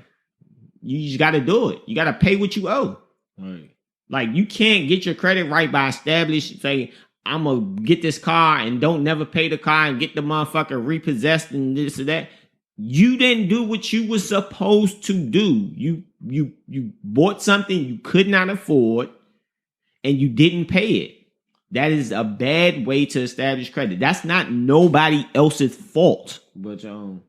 You just got to do it. You got to pay what you owe. Right. Like, you can't get your credit right by say, I'm going to get this car and don't never pay the car and get the motherfucker repossessed and this or that. You didn't do what you were supposed to do. You bought something you could not afford and you didn't pay it. That is a bad way to establish credit. That's not nobody else's fault. But your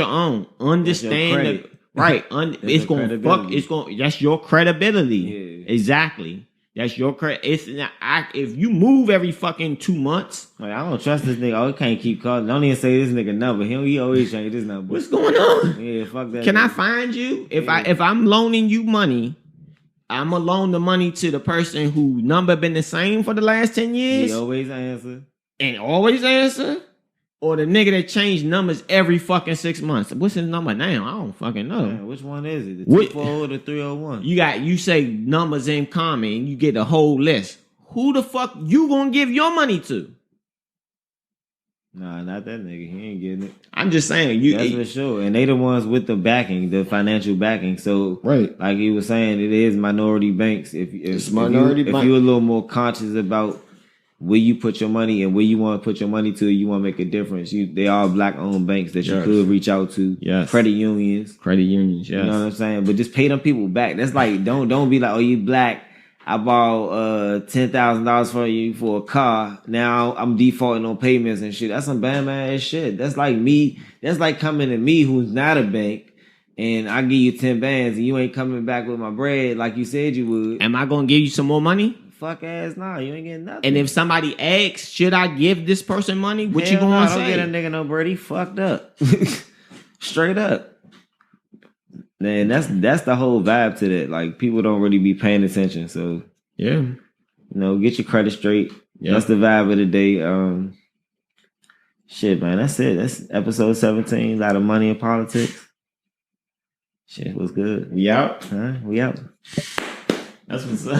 own. Understand that, right. It's gonna fuck. That's your credibility. Yeah. Exactly. That's your credit. If you move every fucking 2 months, like, I don't trust this nigga. Oh, he can't keep calling. Don't even say this nigga number. He always change this number. What's going on? Yeah, fuck that. Can I find you? If I'm loaning you money, I'm gonna loan the money to the person who number been the same for the last 10 years. He always answer. And always answer. Or the nigga that changed numbers every fucking 6 months. What's his number now? I don't fucking know. Man, which one is it? The 240 or the 301? You say numbers in common and you get a whole list. Who the fuck you gonna give your money to? Nah, not that nigga. He ain't getting it. I'm just saying. That's for sure. And they the ones with the backing, the financial backing. So, right, like he was saying, it is minority banks. If you're a little more conscious about where you put your money and where you want to put your money to, you want to make a difference. They are black-owned banks that you could reach out to. Yes. Credit unions. Yes. You know what I'm saying? But just pay them people back. That's like, don't be like, oh, you black. I borrowed $10,000 from you for a car. Now I'm defaulting on payments and shit. That's some bad man ass shit. That's like me. That's like coming to me who's not a bank and I give you 10 bands and you ain't coming back with my bread like you said you would. Am I going to give you some more money? Fuck ass, nah, you ain't getting nothing. And if somebody asks, should I give this person money? What you gonna say? Don't get a nigga no bread. He fucked up. Straight up. Man, that's the whole vibe to that. Like, people don't really be paying attention. So, yeah. Get your credit straight. Yep. That's the vibe of the day. Shit, man, that's it. That's episode 17. A lot of money in politics. Shit was good. We out. We out. That's what's up.